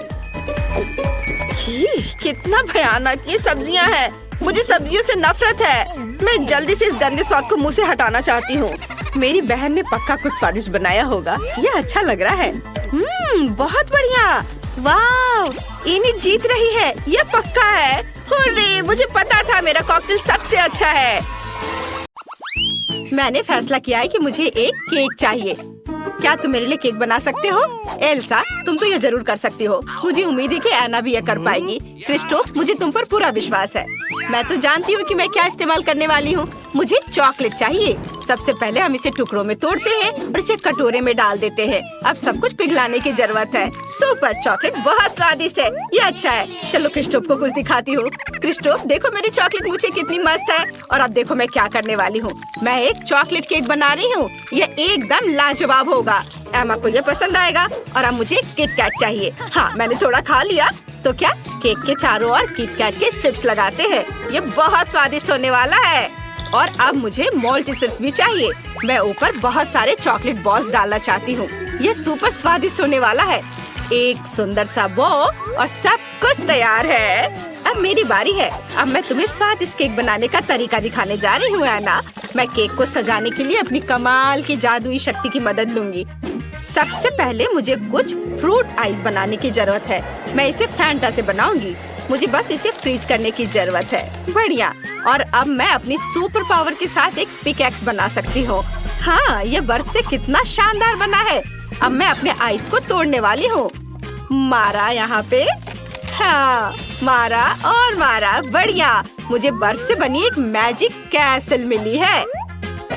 S2: कितना भयानक ये सब्जियाँ हैं। मुझे सब्जियों से नफरत है। मैं जल्दी से इस गंदे स्वाद को मुंह से हटाना चाहती हूँ। मेरी बहन ने पक्का कुछ स्वादिष्ट बनाया होगा। यह अच्छा लग रहा है। बहुत बढ़िया। वाह, एमी जीत रही है। यह पक्का है। हुर्रे, मुझे पता था मेरा कॉकटेल सबसे अच्छा है। मैंने फैसला किया है कि मुझे एक केक चाहिए। क्या तुम मेरे लिए केक बना सकते हो? एल्सा, तुम तो ये जरूर कर सकती हो। मुझे उम्मीद है कि एना भी ये कर पाएगी। क्रिस्टोफ, मुझे तुम पर पूरा विश्वास है। मैं तो जानती हूँ कि मैं क्या इस्तेमाल करने वाली हूँ। मुझे चॉकलेट चाहिए। सबसे पहले हम इसे टुकड़ों में तोड़ते हैं और इसे कटोरे में डाल देते हैं। अब सब कुछ पिघलाने की जरूरत है। सुपर, चॉकलेट बहुत स्वादिष्ट है। ये अच्छा है। चलो क्रिस्टोफ को कुछ दिखाती हूँ। क्रिस्टोफ, देखो मेरी चॉकलेट मुझे कितनी मस्त है। और अब देखो मैं क्या करने वाली हूँ। मैं एक चॉकलेट केक बना रही हूँ। ये एकदम लाजवाब होगा। एमा को ये पसंद आएगा। और अब मुझे किट कैट चाहिए। हाँ, मैंने थोड़ा खा लिया। तो क्या केक के चारों ओर किट कैट के स्ट्रिप्स लगाते हैं। ये बहुत स्वादिष्ट होने वाला है। और अब मुझे मोल्टिसर्स भी चाहिए। मैं ऊपर बहुत सारे चॉकलेट बॉल्स डालना चाहती हूँ। ये सुपर स्वादिष्ट होने वाला है। एक सुंदर सा बो और सब कुछ तैयार है। अब मेरी बारी है। अब मैं तुम्हें स्वादिष्ट केक बनाने का तरीका दिखाने जा रही हूँ एना। मैं केक को सजाने के लिए अपनी कमाल की जादुई शक्ति की मदद लूंगी। सबसे पहले मुझे कुछ फ्रूट आइस बनाने की जरूरत है। मैं इसे फैंटा से बनाऊंगी। मुझे बस इसे फ्रीज करने की जरूरत है। बढ़िया। और अब मैं अपनी सुपर पावर के साथ एक पिकैक्स बना सकती हूँ। हाँ, ये बर्फ से कितना शानदार बना है। अब मैं अपने आइस को तोड़ने वाली हूँ। मारा यहाँ पे। हाँ, मारा और मारा। बढ़िया। मुझे बर्फ से बनी एक मैजिक कैसल मिली है।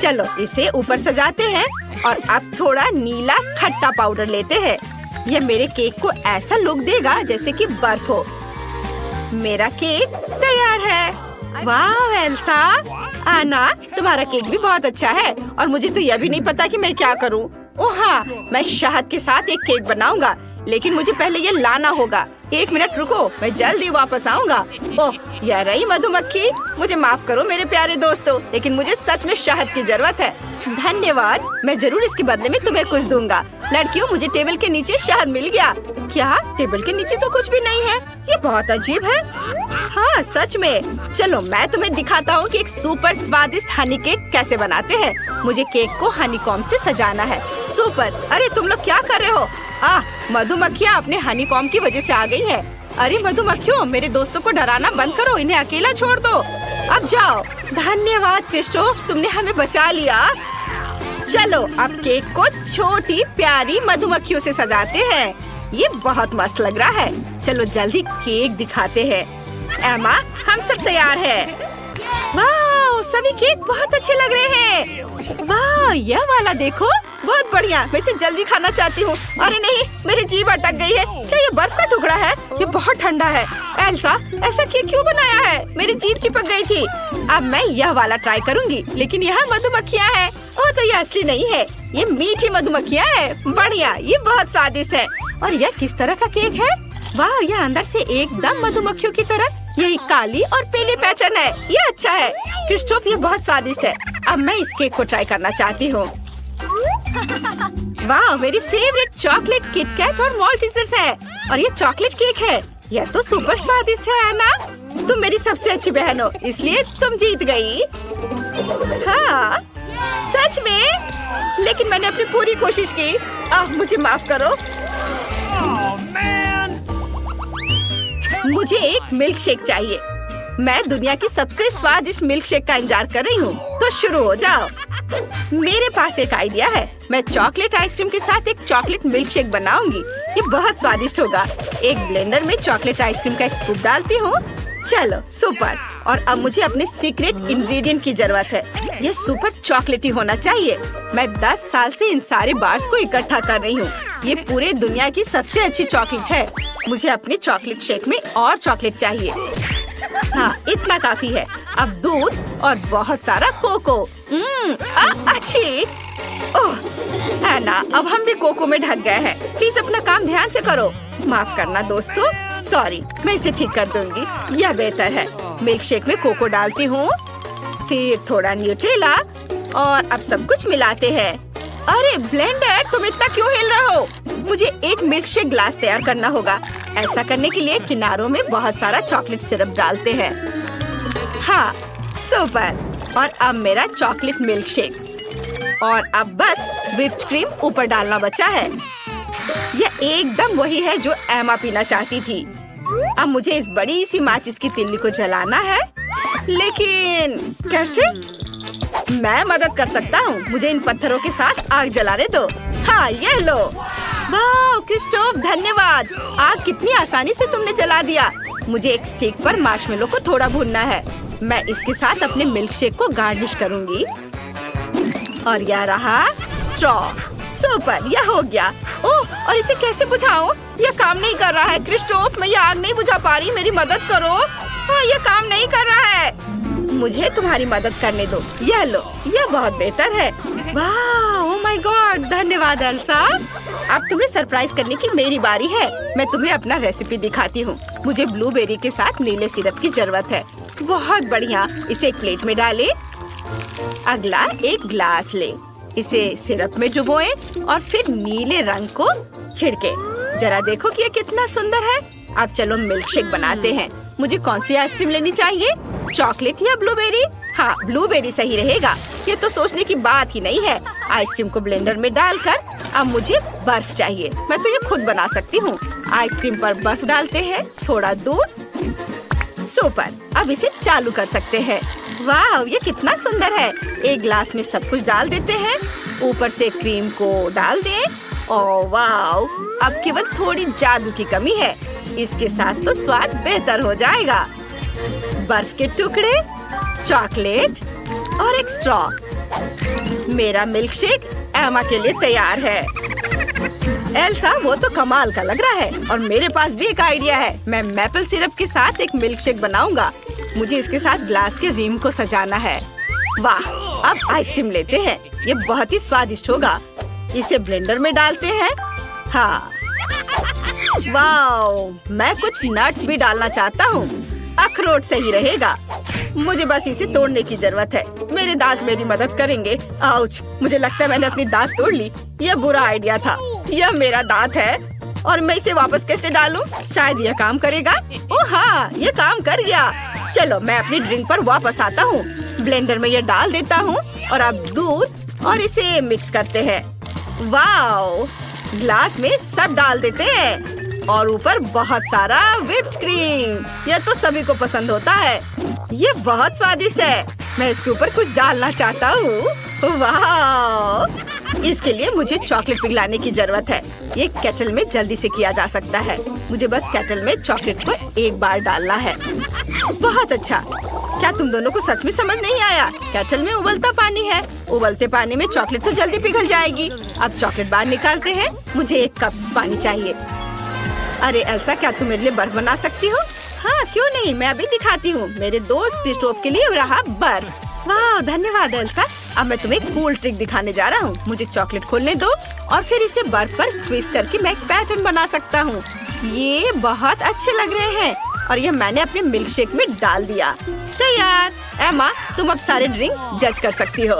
S2: चलो इसे ऊपर सजाते हैं और अब थोड़ा नीला खट्टा पाउडर लेते हैं। यह मेरे केक को ऐसा लुक देगा जैसे कि बर्फ हो। मेरा केक तैयार है। वाह एल्सा, आना, तुम्हारा केक भी बहुत अच्छा है। और मुझे तो यह भी नहीं पता कि मैं क्या करूं। ओह हाँ, मैं शहद के साथ एक केक बनाऊंगा। लेकिन मुझे पहले ये लाना होगा। 1 मिनट रुको, मैं जल्दी वापस आऊंगा। ओह, यह रही मधुमक्खी। मुझे माफ करो मेरे प्यारे दोस्तों, लेकिन मुझे सच में शहद की जरूरत है। धन्यवाद। मैं जरूर इसके बदले में तुम्हें कुछ दूंगा। लड़कियों, मुझे टेबल के नीचे शहद मिल गया। क्या? टेबल के नीचे तो कुछ भी नहीं है। ये बहुत अजीब है। हाँ सच में। चलो मैं तुम्हें दिखाता हूँ कि एक सुपर स्वादिष्ट हनी केक कैसे बनाते हैं। मुझे केक को हनी कॉम्ब से सजाना है। सुपर। अरे तुम लोग क्या कर रहे हो? मधुमक्खियाँ अपने हनी कॉम्ब की वजह से आ गई है। अरे मधुमक्खियों, मेरे दोस्तों को डराना बंद करो। इन्हें अकेला छोड़ दो। अब जाओ। धन्यवाद क्रिस्टोफ, तुमने हमें बचा लिया। चलो अब केक को छोटी प्यारी मधुमक्खियों से सजाते हैं। ये बहुत मस्त लग रहा है। चलो जल्दी केक दिखाते हैं। एमा, हम सब तैयार है। वाह, सभी केक बहुत अच्छे लग रहे हैं। वाह, यह वाला देखो, बहुत बढ़िया। मैं इसे जल्दी खाना चाहती हूँ। अरे नहीं, मेरी जीभ अटक गई है। क्या ये बर्फ का टुकड़ा है? ये बहुत ठंडा है। एल्सा, ऐसा केक क्यों बनाया है? मेरी जीभ चिपक गई थी। अब मैं यह वाला ट्राई करूँगी, लेकिन यहाँ मधुमक्खियाँ हैं। ओह, तो ये असली नहीं है, ये मीठी मधुमक्खियाँ हैं। बढ़िया, ये बहुत स्वादिष्ट है। और यह किस तरह का केक है? वाह, यह अंदर से एकदम मधुमक्खियों की तरह। यही काली और पीली पैटर्न है। ये अच्छा है। क्रिस्टोफ, ये बहुत स्वादिष्ट है। अब मैं इस केक को ट्राई करना चाहती हूँ। वाह, मेरी फेवरेट चॉकलेट किटकैट और मॉल्टीजर्स है। और ये चॉकलेट केक है। यह तो सुपर स्वादिष्ट है ना? तुम मेरी सबसे अच्छी बहन हो, इसलिए तुम जीत गई। हाँ, सच में? लेकिन मैंने अपनी पूरी कोशिश की। मुझे माफ करो। मुझे एक मिल्क शेक चाहिए। मैं दुनिया की सबसे स्वादिष्ट मिल्क शेक का इंतजार कर रही हूँ। तो शुरू हो जाओ। मेरे पास एक आइडिया है। मैं चॉकलेट आइसक्रीम के साथ एक चॉकलेट मिल्क शेक बनाऊंगी। ये बहुत स्वादिष्ट होगा। एक ब्लेंडर में चॉकलेट आइसक्रीम का एक स्कूप डालती हूँ। चलो, सुपर। और अब मुझे अपने सीक्रेट इंग्रेडिएंट की जरूरत है। ये सुपर चॉकलेटी होना चाहिए। मैं 10 साल से इन सारे बार्स को इकट्ठा कर रही हूँ। ये पूरे दुनिया की सबसे अच्छी चॉकलेट है। मुझे अपने चॉकलेट शेक में और चॉकलेट चाहिए। हाँ, इतना काफी है। अब दूध और बहुत सारा कोको। अच्छी। ओह, एना, अब हम भी कोको में ढक गए हैं। प्लीज अपना काम ध्यान से करो। माफ करना दोस्तों, सॉरी। मैं इसे ठीक कर दूंगी। यह बेहतर है। मिल्क शेक में कोको डालती हूँ, फिर थोड़ा न्यूट्रेला, और अब सब कुछ मिलाते हैं। अरे ब्लेंडर, तुम इतना क्यों हिल रहे हो? मुझे एक मिल्क शेक ग्लास तैयार करना होगा। ऐसा करने के लिए किनारों में बहुत सारा चॉकलेट सिरप डालते हैं। हाँ, सुपर। और अब मेरा चॉकलेट मिल्क शेक। और अब बस व्हिप्ड क्रीम ऊपर डालना बचा है। यह एकदम वही है जो एमा पीना चाहती थी। अब मुझे इस बड़ी सी माचिस की तिल्ली को जलाना है। लेकिन कैसे? मैं मदद कर सकता हूँ। मुझे इन पत्थरों के साथ आग जलाने दो। हाँ, ये लो। वाह क्रिस्टोफ, धन्यवाद। आग कितनी आसानी से तुमने जला दिया। मुझे एक स्टिक पर मार्शमेलो को थोड़ा भूनना है। मैं इसके साथ अपने मिल्क शेक को गार्निश करूंगी। और यह रहा स्ट्रॉ। सुपर, यह हो गया। ओह, और इसे कैसे बुझाऊं? यह काम नहीं कर रहा है। क्रिस्टोफ, मैं यह आग नहीं बुझा पा रही। मेरी मदद करो। हाँ, यह काम नहीं कर रहा है। मुझे तुम्हारी मदद करने दो। यह लो, यह बहुत बेहतर है। वाह, ओह माय गॉड, धन्यवाद एल्सा। अब तुम्हें सरप्राइज करने की मेरी बारी है। मैं तुम्हें अपना रेसिपी दिखाती हूँ। मुझे ब्लूबेरी के साथ नीले सिरप की जरूरत है। बहुत बढ़िया। इसे एक प्लेट में डालें। अगला एक ग्लास ले। इसे सिरप में डुबोएं और फिर नीले रंग को छिड़के। जरा देखो कि ये कितना सुंदर है। अब चलो मिल्क शेक बनाते हैं। मुझे कौन सी आइसक्रीम लेनी चाहिए? चॉकलेट या ब्लूबेरी? हाँ, ब्लूबेरी सही रहेगा। ये तो सोचने की बात ही नहीं है। आइसक्रीम को ब्लेंडर में डालकर अब मुझे बर्फ चाहिए। मैं तो ये खुद बना सकती हूँ। आइसक्रीम पर बर्फ डालते हैं, थोड़ा दूध। सुपर, अब इसे चालू कर सकते हैं। वाह, ये कितना सुंदर है। एक ग्लास में सब कुछ डाल देते हैं। ऊपर से क्रीम को डाल दें। ओह वाह, अब केवल थोड़ी जादू की कमी है। इसके साथ तो स्वाद बेहतर हो जाएगा। बर्फ के टुकड़े, चॉकलेट और एक स्ट्रॉ। मेरा मिल्क शेक एमा के लिए तैयार है। एल्सा, वो तो कमाल का लग रहा है। और मेरे पास भी एक आइडिया है। मैं मैपल सिरप के साथ एक मिल्क शेक बनाऊंगा। मुझे इसके साथ ग्लास के रिम को सजाना है। वाह, अब आइसक्रीम लेते हैं। ये बहुत ही स्वादिष्ट होगा। इसे ब्लेंडर में डालते हैं। हाँ, वाह, मैं कुछ नट्स भी डालना चाहता हूँ। अखरोट सही रहेगा। मुझे बस इसे तोड़ने की जरूरत है। मेरे दांत मेरी मदद करेंगे। आउच, मुझे लगता है मैंने अपनी दांत तोड़ ली। यह बुरा आइडिया था। यह मेरा दांत है और मैं इसे वापस कैसे डालूं? शायद यह काम करेगा। ओह हाँ, यह काम कर गया। चलो, मैं अपनी ड्रिंक पर वापस आता हूँ। ब्लेंडर में यह डाल देता हूँ और अब दूध और इसे मिक्स करते हैं। वाओ, ग्लास में सब डाल देते हैं और ऊपर बहुत सारा व्हिप्ड क्रीम। यह तो सभी को पसंद होता है। ये बहुत स्वादिष्ट है। मैं इसके ऊपर कुछ डालना चाहता हूँ। वाह, इसके लिए मुझे चॉकलेट पिघलाने की जरूरत है। ये केटल में जल्दी से किया जा सकता है। मुझे बस केटल में चॉकलेट को एक बार डालना है। बहुत अच्छा। क्या तुम दोनों को सच में समझ नहीं आया? केटल में उबलता पानी है। उबलते पानी में चॉकलेट तो जल्दी पिघल जाएगी। अब चॉकलेट बाहर निकालते हैं। मुझे 1 कप पानी चाहिए। अरे एल्सा, क्या तुम मेरे लिए बर्फ बना सकती हो? हाँ, क्यों नहीं, मैं अभी दिखाती हूँ। मेरे दोस्त क्रिस्टोफ के लिए रहा बर्फ। वाह, धन्यवाद एल्सा। अब मैं तुम्हें एक कूल ट्रिक दिखाने जा रहा हूँ। मुझे चॉकलेट खोलने दो और फिर इसे बर्फ पर स्क्वीज करके मैं एक पैटर्न बना सकता हूँ। ये बहुत अच्छे लग रहे हैं और ये मैंने अपने मिल्क शेक में डाल दिया। तैयार। एमा, तुम अब सारे ड्रिंक जज कर सकती हो।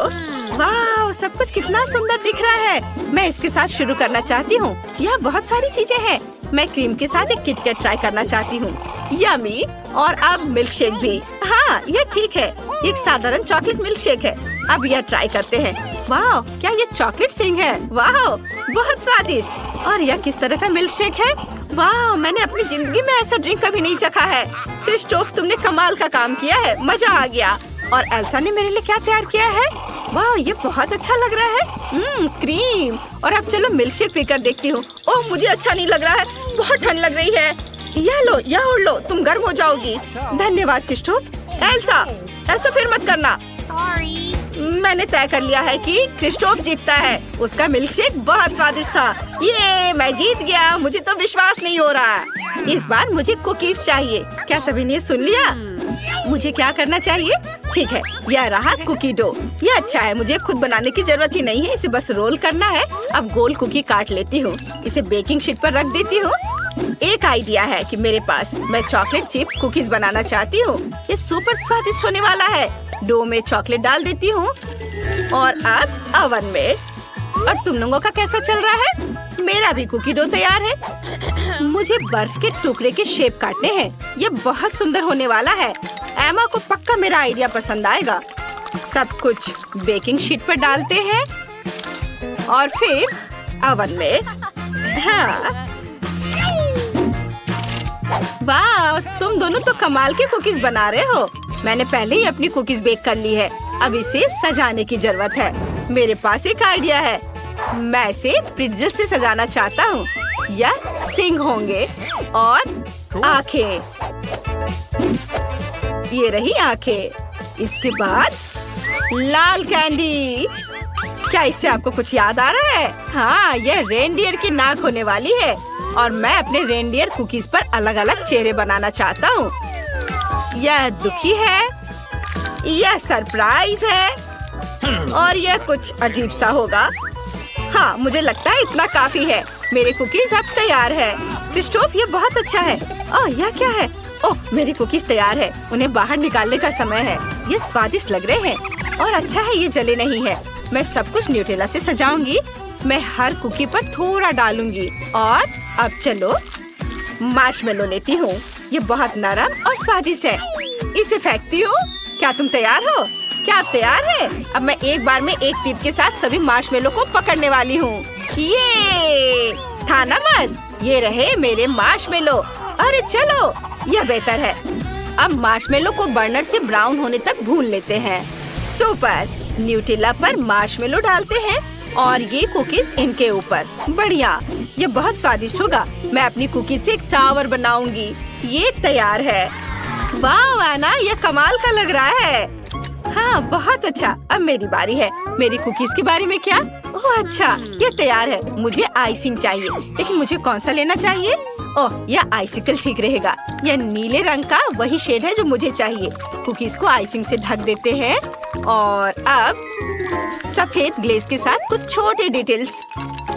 S2: वाह, सब कुछ कितना सुंदर दिख रहा है। मैं इसके साथ शुरू करना चाहती हूँ। यह बहुत सारी चीजें हैं। मैं क्रीम के साथ एक किटकैट ट्राई करना चाहती हूँ। यमी। और अब मिल्क शेक भी। हाँ, यह ठीक है। एक साधारण चॉकलेट मिल्क शेक है। अब यह ट्राई करते हैं। वाह, क्या ये चॉकलेट सिंह है? वाह, बहुत स्वादिष्ट। और यह किस तरह का मिल्क शेक है? वाह, मैंने अपनी जिंदगी में ऐसा ड्रिंक कभी नहीं चखा है। क्रिस्टोफ, तुमने कमाल का काम किया है। मजा आ गया। और एल्सा ने मेरे लिए क्या तैयार किया है? वाह, ये बहुत अच्छा लग रहा है। क्रीम। और अब चलो मिल्क शेक पीकर देखती हूँ। ओह, मुझे अच्छा नहीं लग रहा है। बहुत ठंड लग रही है। यह लो, यह ओढ़ लो, तुम गर्म हो जाओगी। धन्यवाद क्रिस्टोफ। एल्सा, ऐसा फिर मत करना। मैंने तय कर लिया है कि क्रिस्टोफ जीतता है। उसका मिल्क शेक बहुत स्वादिष्ट था। ये मैं जीत गया। मुझे तो विश्वास नहीं हो रहा। इस बार मुझे कुकीज चाहिए। क्या सभी ने सुन लिया? मुझे क्या करना चाहिए? ठीक है, यह रहा कुकी डो। यह अच्छा है। मुझे खुद बनाने की जरूरत ही नहीं है। इसे बस रोल करना है। अब गोल कुकी काट लेती हूँ। इसे बेकिंग शीट पर रख देती हूँ। एक आइडिया है कि मेरे पास। मैं चॉकलेट चिप कुकीज बनाना चाहती हूँ। ये सुपर स्वादिष्ट होने वाला है। डो में चॉकलेट डाल देती हूँ और अब ओवन में। और तुम लोगों का कैसा चल रहा है? मेरा भी कुकी डो तैयार है। मुझे बर्फ के टुकड़े के शेप काटने हैं। ये बहुत सुंदर होने वाला है। एमा को पक्का मेरा आइडिया पसंद आएगा। सब कुछ बेकिंग शीट पर डालते हैं और फिर ओवन में। हाँ, वाह, तुम दोनों तो कमाल के कुकीज बना रहे हो। मैंने पहले ही अपनी कुकीज बेक कर ली है। अब इसे सजाने की जरूरत है। मेरे पास एक आइडिया है। मैं इसे प्रिट्ज़ल से सजाना चाहता हूँ। यह सिंग होंगे और आंखें। ये रही आंखें। इसके बाद लाल कैंडी। क्या इससे आपको कुछ याद आ रहा है? हाँ, यह रेनडियर की नाक होने वाली है और मैं अपने रेनडियर कुकीज पर अलग अलग चेहरे बनाना चाहता हूँ। यह दुखी है, यह सरप्राइज है और यह कुछ अजीब सा होगा। हाँ, मुझे लगता है इतना काफी है। मेरे कुकीज अब तैयार है। क्रिस्टोफ, ये बहुत अच्छा है। ओह, यह क्या है? ओह, मेरी कुकीज तैयार है। उन्हें बाहर निकालने का समय है। ये स्वादिष्ट लग रहे हैं और अच्छा है ये जले नहीं है। मैं सब कुछ न्यूटेला से सजाऊंगी। मैं हर कुकी पर थोड़ा डालूंगी। और अब चलो मार्शमेलो लेती हूँ। ये बहुत नरम और स्वादिष्ट है। इसे फेंकती हूँ। क्या तुम तैयार हो? क्या आप तैयार हैं? अब मैं एक बार में एक तीर के साथ सभी मार्शमेलो को पकड़ने वाली हूँ। ये था ना मस्त? ये रहे मेरे मार्शमेलो। अरे चलो, यह बेहतर है। अब मार्शमेलो को बर्नर से ब्राउन होने तक भून लेते हैं। सुपर। न्यूटेला पर मार्शमेलो डालते हैं और ये कुकीज इनके ऊपर। बढ़िया, ये बहुत स्वादिष्ट होगा। मैं अपनी कुकीज से एक टावर बनाऊंगी। ये तैयार है। वाह आना, ये कमाल का लग रहा है। हाँ, बहुत अच्छा। अब मेरी बारी है। मेरी कुकीज के बारे में क्या? ओह अच्छा, ये तैयार है। मुझे आइसिंग चाहिए, लेकिन मुझे कौन सा लेना चाहिए? ओह, यह आइसिकल ठीक रहेगा। यह नीले रंग का वही शेड है जो मुझे चाहिए। कुकीज को आइसिंग से ढक देते हैं और अब सफेद ग्लेज के साथ कुछ छोटे डिटेल्स।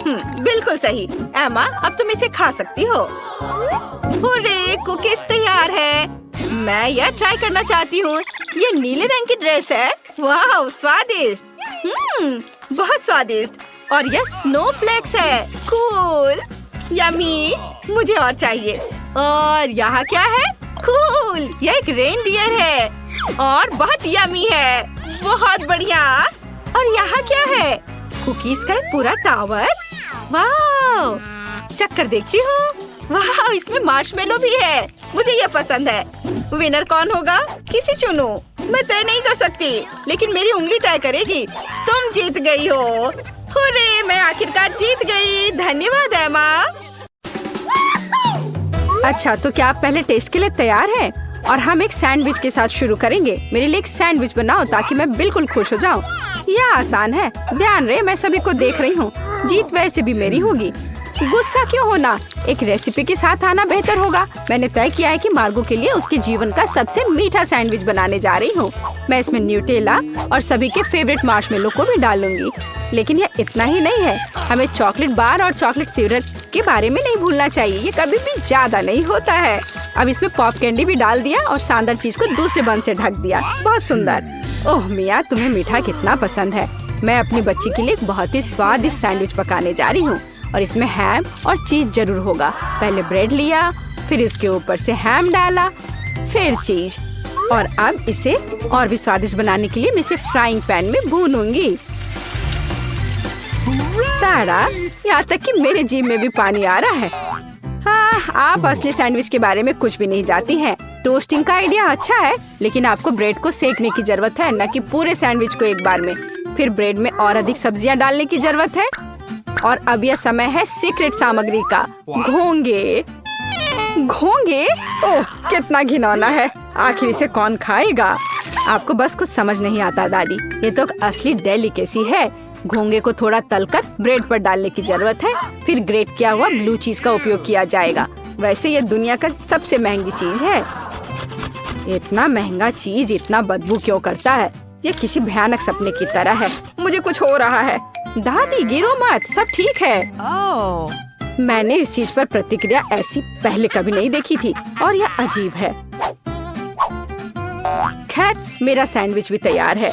S2: बिल्कुल सही। एमा, अब तुम इसे खा सकती हो। हुर्रे, कुकीज तैयार है। मैं यह ट्राई करना चाहती हूँ। ये नीले रंग की ड्रेस है। वाह, स्वादिष्ट। बहुत स्वादिष्ट। और यह स्नोफ्लेक्स है। Cool, yummy. मुझे और चाहिए। और यहाँ क्या है? कूल, यह एक रेनडियर है और बहुत यमी है। बहुत बढ़िया। और यहाँ क्या है? कुकीज का एक पूरा टावर। वाह, चक्कर देखती हूँ। वाह, इसमें मार्शमेलो भी है। मुझे ये पसंद है। विनर कौन होगा? किसी चुनो। मैं तय नहीं कर सकती, लेकिन मेरी उंगली तय करेगी। तुम जीत गई हो। हुर्रे, मैं आखिरकार जीत गई। धन्यवाद एमा।
S1: अच्छा, तो क्या आप पहले टेस्ट के लिए तैयार हैं? और हम एक सैंडविच के साथ शुरू करेंगे। मेरे लिए एक सैंडविच बनाओ ताकि मैं बिल्कुल खुश हो जाऊं। यह आसान है। ध्यान रहे, मैं सभी को देख रही हूँ। जीत वैसे भी मेरी होगी। गुस्सा क्यों होना? एक रेसिपी के साथ आना बेहतर होगा। मैंने तय किया है कि मार्गो के लिए उसके जीवन का सबसे मीठा सैंडविच बनाने जा रही हूँ। मैं इसमें न्यूटेला और सभी के फेवरेट मार्शमेलो को भी डालूंगी। लेकिन यह इतना ही नहीं है, हमें चॉकलेट बार और चॉकलेट सिरप के बारे में नहीं भूलना चाहिए। ये कभी भी ज्यादा नहीं होता है। अब इसमें पॉप कैंडी भी डाल दिया और शानदार चीज को दूसरे बन से ढक दिया। बहुत सुंदर। ओह मिया, तुम्हें मीठा कितना पसंद है। मैं अपनी बच्ची के लिए एक बहुत ही स्वादिष्ट सैंडविच पकाने जा रही हूँ और इसमें हैम और चीज जरूर होगा। पहले ब्रेड लिया, फिर उसके ऊपर से हैम डाला, फिर चीज, और अब इसे और भी स्वादिष्ट बनाने के लिए मैं इसे फ्राइंग पैन में भूनूंगी। तारा, यहाँ तक कि मेरे जीभ में भी पानी आ रहा है। हाँ, आप असली सैंडविच के बारे में कुछ भी नहीं जानती हैं। टोस्टिंग का आइडिया अच्छा है, लेकिन आपको ब्रेड को सेकने की जरूरत है, न कि पूरे सैंडविच को एक बार में। फिर ब्रेड में और अधिक सब्जियां डालने की जरूरत है। और अब यह समय है सीक्रेट सामग्री का, घोंगे। घोंगे? ओह, कितना घिनौना है। आखिर इसे कौन खाएगा? आपको बस कुछ समझ नहीं आता दादी। ये तो असली डेलिकेसी है। घोंगे को थोड़ा तलकर ब्रेड पर डालने की जरूरत है। फिर ग्रेट किया हुआ ब्लू चीज का उपयोग किया जाएगा। वैसे ये दुनिया का सबसे महंगी चीज है। इतना महंगा चीज इतना बदबू क्यों करता है? ये किसी भयानक सपने की तरह है। मुझे कुछ हो रहा है। दादी, गिरो मत, सब ठीक है। मैंने इस चीज पर प्रतिक्रिया ऐसी पहले कभी नहीं देखी थी और यह अजीब है। खैर, मेरा सैंडविच भी तैयार है।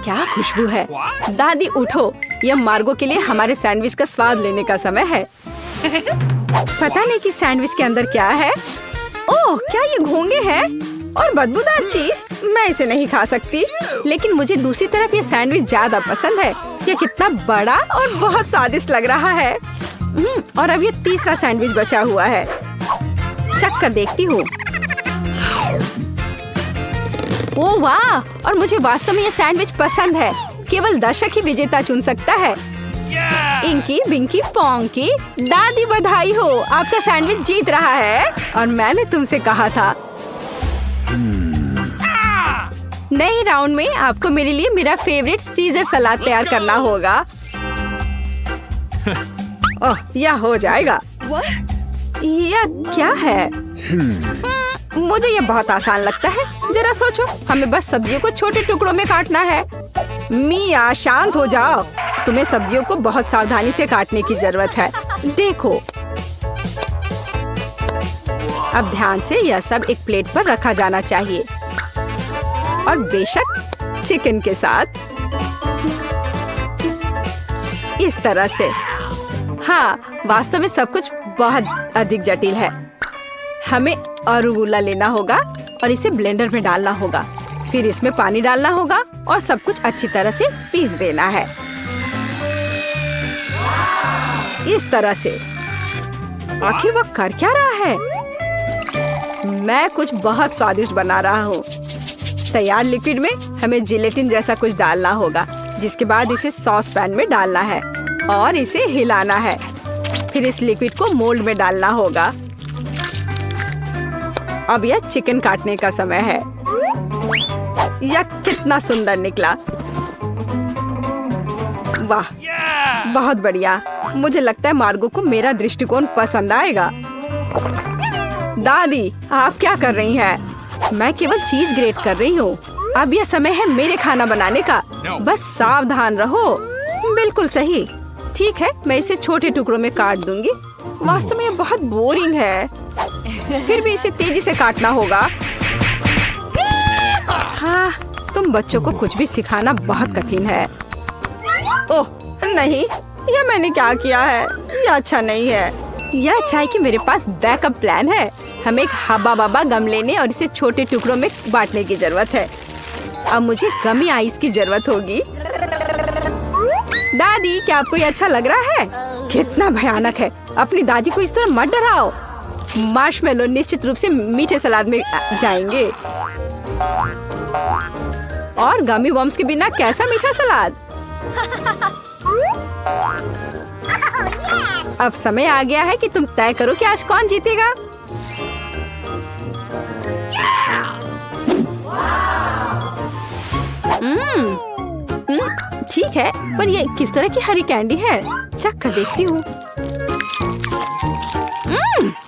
S1: क्या खुशबू है। दादी उठो, यह मार्गो के लिए हमारे सैंडविच का स्वाद लेने का समय है। पता नहीं कि सैंडविच के अंदर क्या है। ओह, क्या ये घोंगे हैं और बदबूदार चीज? मैं इसे नहीं खा सकती। लेकिन मुझे दूसरी तरफ ये सैंडविच ज्यादा पसंद है। ये कितना बड़ा और बहुत स्वादिष्ट लग रहा है। और अब ये तीसरा सैंडविच बचा हुआ है। चख कर देखती हूँ। ओह वाह! और मुझे वास्तव में ये सैंडविच पसंद है। केवल दर्शक ही विजेता चुन सकता है। इंकी बिंकी पोंकी, दादी बधाई हो, आपका सैंडविच जीत रहा है। और मैंने तुमसे कहा था। नए राउंड में आपको मेरे लिए मेरा फेवरेट सीजर सलाद तैयार करना होगा। ओह, यह हो जाएगा। यह क्या है? मुझे यह बहुत आसान लगता है। जरा सोचो, हमें बस सब्जियों को छोटे टुकड़ों में काटना है। मिया, शांत हो जाओ। तुम्हें सब्जियों को बहुत सावधानी से काटने की जरूरत है। देखो, अब ध्यान से यह सब एक प्लेट पर रखा जाना चाहिए। और बेशक चिकन के साथ इस तरह से। हाँ, वास्तव में सब कुछ बहुत अधिक जटिल है। हमें अरुगुला लेना होगा और इसे ब्लेंडर में डालना होगा। फिर इसमें पानी डालना होगा और सब कुछ अच्छी तरह से पीस देना है। इस तरह से। आखिर वह कर क्या रहा है? मैं कुछ बहुत स्वादिष्ट बना रहा हूँ। तैयार लिक्विड में हमें जिलेटिन जैसा कुछ डालना होगा, जिसके बाद इसे सॉस पैन में डालना है और इसे हिलाना है। फिर इस लिक्विड को मोल्ड में डालना होगा। अब यह चिकन काटने का समय है। यह कितना सुंदर निकला। वाह, बहुत बढ़िया। मुझे लगता है मार्गो को मेरा दृष्टिकोण पसंद आएगा। दादी, आप क्या कर रही हैं? मैं केवल चीज ग्रेट कर रही हूँ। अब यह समय है मेरे खाना बनाने का। बस सावधान रहो। बिल्कुल सही। ठीक है, मैं इसे छोटे टुकड़ों में काट दूंगी। वास्तव में यह बहुत बोरिंग है। फिर भी इसे तेजी से काटना होगा। हाँ, तुम बच्चों को कुछ भी सिखाना बहुत कठिन है। ओह नहीं, यह मैंने क्या किया है? यह अच्छा नहीं है। यह अच्छा है कि मेरे पास बैकअप प्लान है। हमें एक हब्बा बब्बा गम लेने और इसे छोटे टुकड़ों में बांटने की जरूरत है। अब मुझे गमी आइस की जरूरत होगी। दादी, क्या आपको ये अच्छा लग रहा है? कितना भयानक है। अपनी दादी को इस तरह मत डराओ। मार्शमेलो निश्चित रूप से मीठे सलाद में जाएंगे। और गमी वर्म्स के बिना कैसा मीठा सलाद? अब समय आ गया है कि तुम तय करो कि आज कौन जीतेगा। ठीक है, पर ये किस तरह की हरी कैंडी है? चख कर देखती हूँ।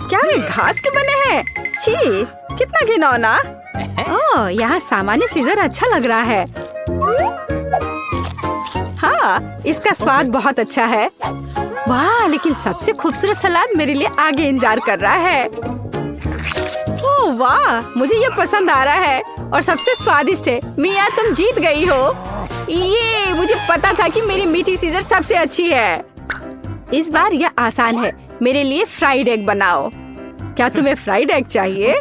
S1: क्या वे घास के बने हैं? छी, कितना घिनौना। ओह, यहाँ सामान्य सीजर अच्छा लग रहा है। हाँ, इसका स्वाद बहुत अच्छा है। वाह, लेकिन सबसे खूबसूरत सलाद मेरे लिए आगे इंतजार कर रहा है। ओह वाह, मुझे ये पसंद आ रहा है और सबसे स्वादिष्ट है। मिया, तुम जीत गई हो। ये मुझे पता था कि मेरी मीठी सीजर सबसे अच्छी है। इस बार यह आसान है। मेरे लिए फ्राइड एग बनाओ। क्या तुम्हें फ्राइड एग चाहिए?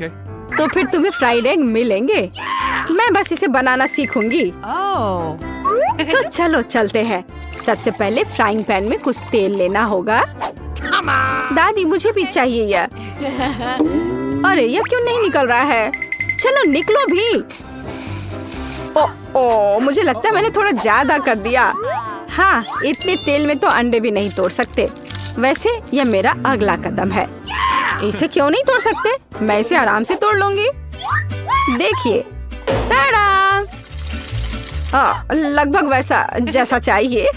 S1: तो फिर तुम्हें फ्राइड एग मिलेंगे। मैं बस इसे बनाना सीखूंगी। तो चलो चलते हैं। सबसे पहले फ्राइंग पैन में कुछ तेल लेना होगा। दादी, मुझे भी चाहिए यह। अरे, यह क्यों नहीं निकल रहा है? चलो निकलो भी। ओ, मुझे लगता है मैंने थोड़ा ज्यादा कर दिया। हाँ, इतने तेल में तो अंडे भी नहीं तोड़ सकते। वैसे यह मेरा अगला कदम है। इसे क्यों नहीं तोड़ सकते? मैं इसे आराम से तोड़ लूंगी। देखिए, ताड़ा! लगभग वैसा जैसा चाहिए।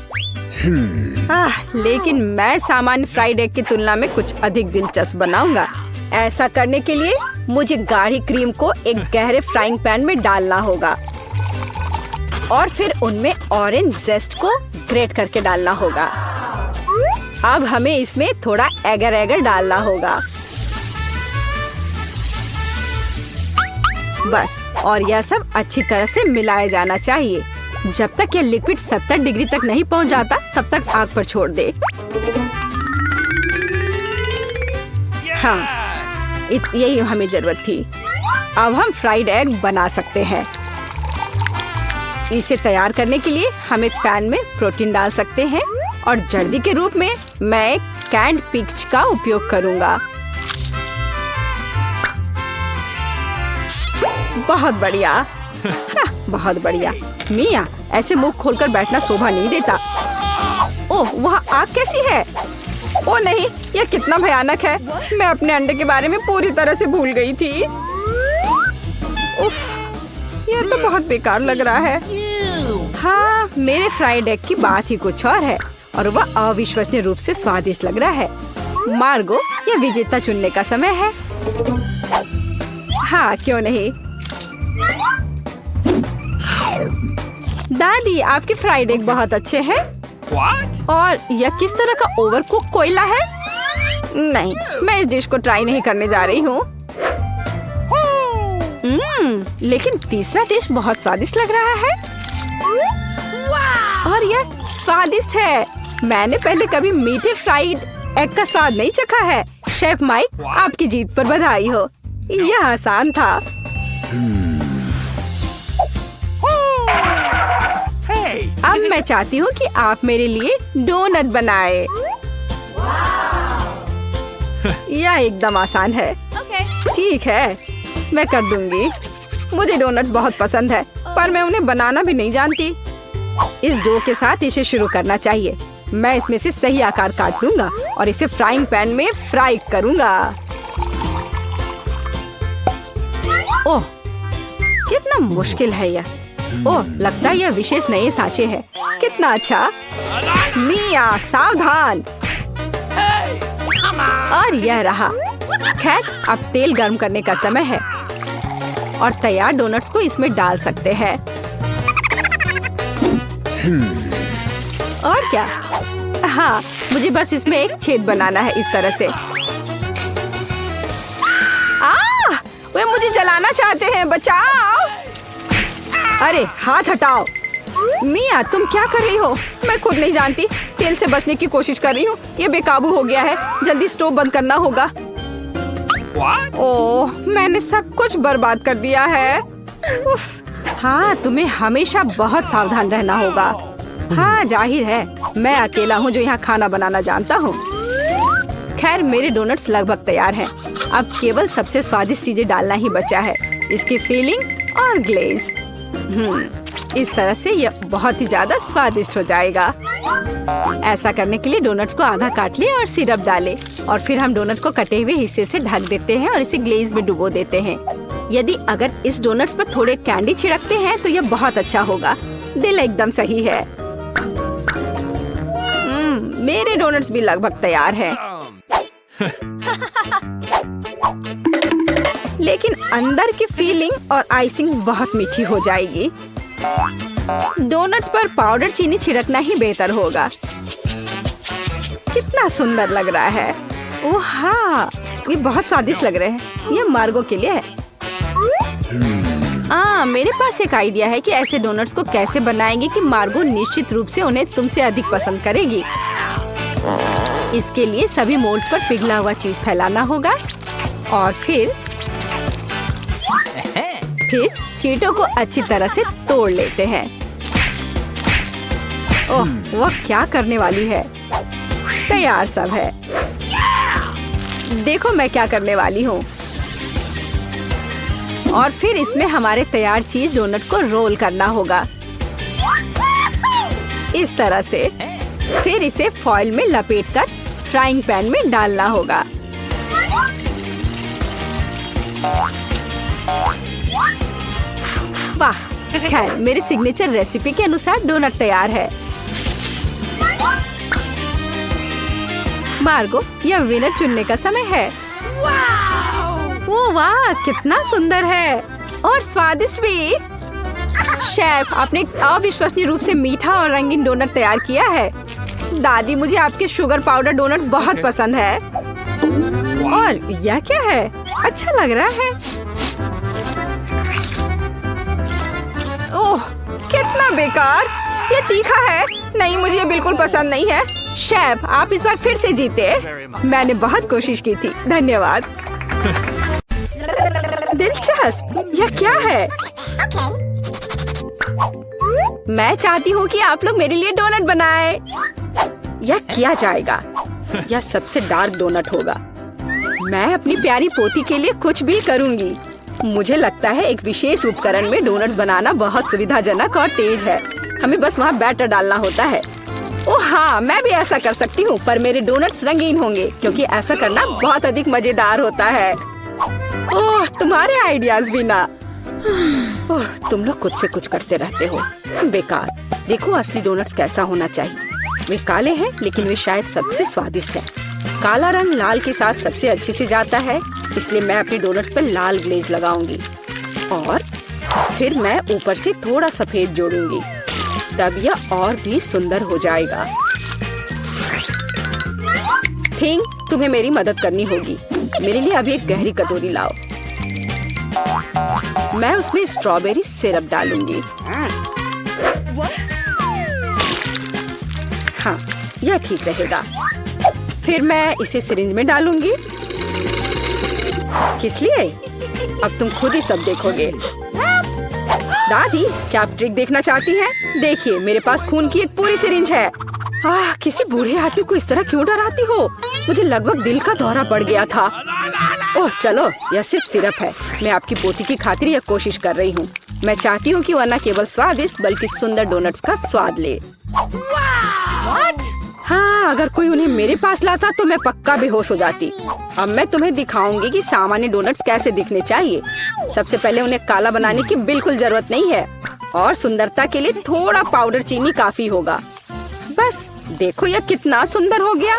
S1: लेकिन मैं सामान्य फ्राइड एग की तुलना में कुछ अधिक दिलचस्प बनाऊंगा। ऐसा करने के लिए मुझे गाढ़ी क्रीम को एक गहरे फ्राइंग पैन में डालना होगा और फिर उनमें ऑरेंज जेस्ट को ग्रेट करके डालना होगा। अब हमें इसमें थोड़ा एगर एगर डालना होगा। बस, और यह सब अच्छी तरह से मिलाया जाना चाहिए। जब तक यह लिक्विड 70 डिग्री तक नहीं पहुंच जाता, तब तक आग पर छोड़ दे। हाँ, यही हमें जरूरत थी। अब हम फ्राइड एग बना सकते हैं। इसे तैयार करने के लिए हम एक पैन में प्रोटीन डाल सकते हैं और जर्दी के रूप में मैं एक कैंड पिग्स का उपयोग करूंगा। बहुत बढ़िया। हाँ, बहुत बढ़िया। मिया, ऐसे मुंह खोलकर बैठना शोभा नहीं देता। ओह, वहाँ आग कैसी है? ओह नहीं, यह कितना भयानक है। मैं अपने अंडे के बारे में पूरी तरह से भूल गई थी। उफ, यह तो बहुत बेकार लग रहा है। हाँ, मेरे फ्राइड एग की बात ही कुछ और है और वह अविश्वसनीय रूप से स्वादिष्ट लग रहा है। मार्गो, यह विजेता चुनने का समय है। हाँ, क्यों नहीं। दादी, आपके फ्राइड एग बहुत अच्छे हैं। और यह किस तरह का ओवरकुक कोयला है? नहीं, मैं इस डिश को ट्राई नहीं करने जा रही हूँ। लेकिन तीसरा डिश बहुत स्वादिष्ट लग रहा है। और यह स्वादिष्ट है। मैंने पहले कभी मीठे फ्राइड एग का स्वाद नहीं चखा है। शेफ माइक, आपकी जीत पर बधाई हो। यह आसान था। अब मैं चाहती हूँ कि आप मेरे लिए डोनट बनाए। यह एकदम आसान है। ठीक है, मैं कर दूंगी। मुझे डोनट्स बहुत पसंद है, पर मैं उन्हें बनाना भी नहीं जानती। इस डो के साथ इसे शुरू करना चाहिए। मैं इसमें से सही आकार काट लूंगा और इसे फ्राइंग पैन में फ्राई करूंगा। ओह, कितना मुश्किल है यह। ओह, लगता है यह विशेष नए सांचे हैं। कितना अच्छा। मिया, सावधान। और यह रहा। खैर, अब तेल गर्म करने का समय है और तैयार डोनट्स को इसमें डाल सकते हैं। और क्या? हाँ, मुझे बस इसमें एक छेद बनाना है इस तरह से। वे मुझे जलाना चाहते हैं, बचाओ। अरे, हाथ हटाओ। मिया, तुम क्या कर रही हो? मैं खुद नहीं जानती। तेल से बचने की कोशिश कर रही हूँ। ये बेकाबू हो गया है। जल्दी स्टोव बंद करना होगा। ओह, मैंने सब कुछ बर्बाद कर दिया है। उफ, हाँ, तुम्हें हमेशा बहुत सावधान रहना होगा। हाँ, जाहिर है, मैं अकेला हूँ जो यहाँ खाना बनाना जानता हूँ। खैर, मेरे डोनट्स लगभग तैयार हैं। अब केवल सबसे स्वादिष्ट चीजें डालना ही बचा है। इसकी फीलिंग और ग्लेज। इस तरह से यह बहुत ही ज्यादा स्वादिष्ट हो जाएगा। ऐसा करने के लिए डोनट्स को आधा काट ले और सिरप डाले और फिर हम डोनट को कटे हुए हिस्से से ढक देते हैं और इसे ग्लेज में डुबो देते हैं। यदि अगर इस डोनट्स पर थोड़े कैंडी छिड़कते हैं तो यह बहुत अच्छा होगा। दिल एकदम सही है। मेरे डोनट्स भी लगभग तैयार हैं। लेकिन अंदर की फीलिंग और आइसिंग बहुत मीठी हो जाएगी। डोनट्स पर पाउडर चीनी छिड़कना ही बेहतर होगा। कितना सुंदर लग रहा है। ओह हाँ, ये बहुत स्वादिष्ट लग रहे हैं। ये मार्गो के लिए है। मेरे पास एक आइडिया है कि ऐसे डोनट्स को कैसे बनाएंगे कि मार्गो निश्चित रूप से उन्हें तुमसे अधिक पसंद करेगी। इसके लिए सभी मोल्ड्स पर पिघला हुआ चीज फैलाना होगा और फिर चीटों को अच्छी तरह से तोड़ लेते हैं। ओह, वह क्या करने वाली है। तैयार सब है। देखो मैं क्या करने वाली हूँ। और फिर इसमें हमारे तैयार चीज डोनट को रोल करना होगा इस तरह से। फिर इसे फॉइल में लपेटकर फ्राइंग पैन में डालना होगा। वाह, खैर मेरे सिग्नेचर रेसिपी के अनुसार डोनट तैयार है। मार्गो, यह विनर चुनने का समय है। ओह वाह, कितना सुंदर है और स्वादिष्ट भी। शेफ, आपने अविश्वसनीय रूप से मीठा और रंगीन डोनट तैयार किया है। दादी, मुझे आपके शुगर पाउडर डोनट्स बहुत पसंद है। और यह क्या है? अच्छा लग रहा है। ओह, कितना बेकार। ये तीखा है। नहीं, मुझे ये बिल्कुल पसंद नहीं है। शेफ, आप इस बार फिर से जीते। मैंने बहुत कोशिश की थी। धन्यवाद। दिलचस्प। यह क्या है? मैं चाहती हूँ कि आप लोग मेरे लिए डोनट बनाएं। यह किया जाएगा। यह सबसे डार्क डोनट होगा। मैं अपनी प्यारी पोती के लिए कुछ भी करूँगी। मुझे लगता है एक विशेष उपकरण में डोनट्स बनाना बहुत सुविधाजनक और तेज है। हमें बस वहाँ बैटर डालना होता है। ओह हाँ, मैं भी ऐसा कर सकती हूँ, पर मेरे डोनट्स रंगीन होंगे क्योंकि ऐसा करना बहुत अधिक मजेदार होता है। ओह, तुम्हारे आइडियाज भी ना। ओह, तुम लोग खुद से कुछ करते रहते हो। बेकार। देखो असली डोनट्स कैसा होना चाहिए। वे काले हैं लेकिन वे शायद सबसे स्वादिष्ट हैं। काला रंग लाल के साथ सबसे अच्छे से जाता है, इसलिए मैं अपने डोनट्स पर लाल ग्लेज लगाऊंगी और फिर मैं ऊपर से थोड़ा सफेद जोड़ूंगी। तब यह और भी सुंदर हो जाएगा। थिंग, तुम्हें मेरी मदद करनी होगी। मेरे लिए अभी एक गहरी कटोरी लाओ। मैं उसमें स्ट्रॉबेरी सिरप डालूंगी। हाँ, यह ठीक रहेगा। फिर मैं इसे सिरिंज में डालूंगी। किस लिए? अब तुम खुद ही सब देखोगे। दादी, क्या आप ट्रिक देखना चाहती हैं? देखिए, मेरे पास खून की एक पूरी सिरिंज है। किसी बूढ़े आदमी को इस तरह क्यों डराती हो? मुझे लगभग दिल का दौरा पड़ गया था। ओह चलो, यह सिर्फ सिरप है। मैं आपकी पोती की खातिर यह कोशिश कर रही हूँ। मैं चाहती हूँ कि वह न केवल स्वादिष्ट बल्कि सुंदर डोनट्स का स्वाद ले। हाँ, अगर कोई उन्हें मेरे पास लाता तो मैं पक्का बेहोश हो जाती। अब मैं तुम्हें दिखाऊंगी कि सामान्य डोनट्स कैसे दिखने चाहिए। सबसे पहले उन्हें काला बनाने की बिल्कुल जरूरत नहीं है और सुंदरता के लिए थोड़ा पाउडर चीनी काफी होगा। बस देखो, यह कितना सुंदर हो गया।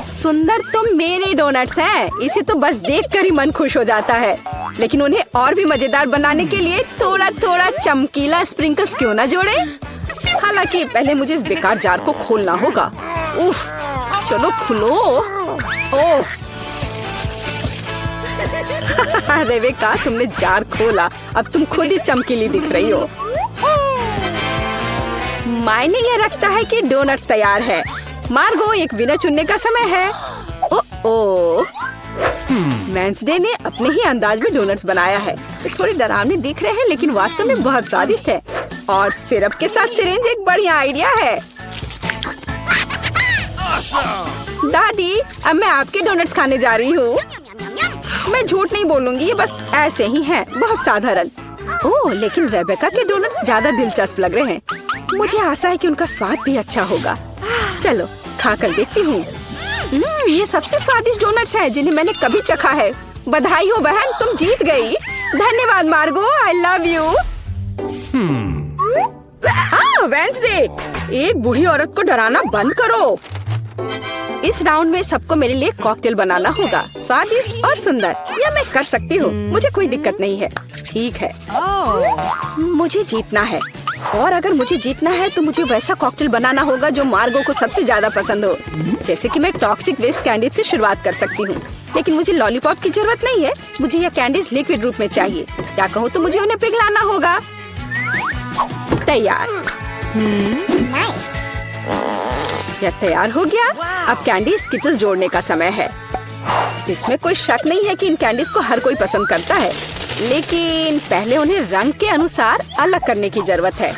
S1: सुंदर तो मेरे डोनट्स हैं। इसे तो बस देखकर ही मन खुश हो जाता है। लेकिन उन्हें और भी मजेदार बनाने के लिए थोड़ा थोड़ा चमकीला स्प्रिंकल्स क्यों ना जोड़े। हालांकि पहले मुझे इस बेकार जार को खोलना होगा। उफ, चलो खुलो। ओह रेवेका, तुमने जार खोला। अब तुम खुद ही चमकीली दिख रही हो। मायने यह रखता है कि डोनट्स तैयार है। मार्गो, एक विनर चुनने का समय है। ओह, वेंसडे ने अपने ही अंदाज में डोनट्स बनाया है। थोड़ी डरावनी दिख रहे हैं लेकिन वास्तव में बहुत स्वादिष्ट है। और सिरप के साथ सिरिंज एक बढ़िया आइडिया है। दादी, अब मैं आपके डोनट्स खाने जा रही हूँ। मैं झूठ नहीं बोलूंगी, ये बस ऐसे ही हैं, बहुत साधारण। ओह, लेकिन रेबेका के डोनट्स ज्यादा दिलचस्प लग रहे हैं। मुझे आशा है कि उनका स्वाद भी अच्छा होगा। चलो खाकर देखती हूँ। ये सबसे स्वादिष्ट डोनट्स हैं जिन्हें मैंने कभी चखा है। बधाई हो बहन, तुम जीत गई। धन्यवाद मार्गो, आई लव यू। वेंसडे, एक बूढ़ी औरत को डराना बंद करो। इस राउंड में सबको मेरे लिए कॉकटेल बनाना होगा, स्वादिष्ट और सुंदर। यह मैं कर सकती हूँ, मुझे कोई दिक्कत नहीं है। ठीक है, मुझे जीतना है, और अगर मुझे जीतना है तो मुझे वैसा कॉकटेल बनाना होगा जो मार्गो को सबसे ज्यादा पसंद हो। जैसे कि मैं टॉक्सिक वेस्ट कैंडीज से शुरुआत कर सकती हूँ, लेकिन मुझे लॉलीपॉप की जरूरत नहीं है। मुझे यह कैंडीज लिक्विड रूप में चाहिए। क्या कहूँ तो मुझे उन्हें पिघलाना होगा। तैयार। यह तैयार हो गया। अब कैंडी स्किटल जोड़ने का समय है। इसमें कोई शक नहीं है कि इन कैंडीज को हर कोई पसंद करता है, लेकिन पहले उन्हें रंग के अनुसार अलग करने की जरूरत है,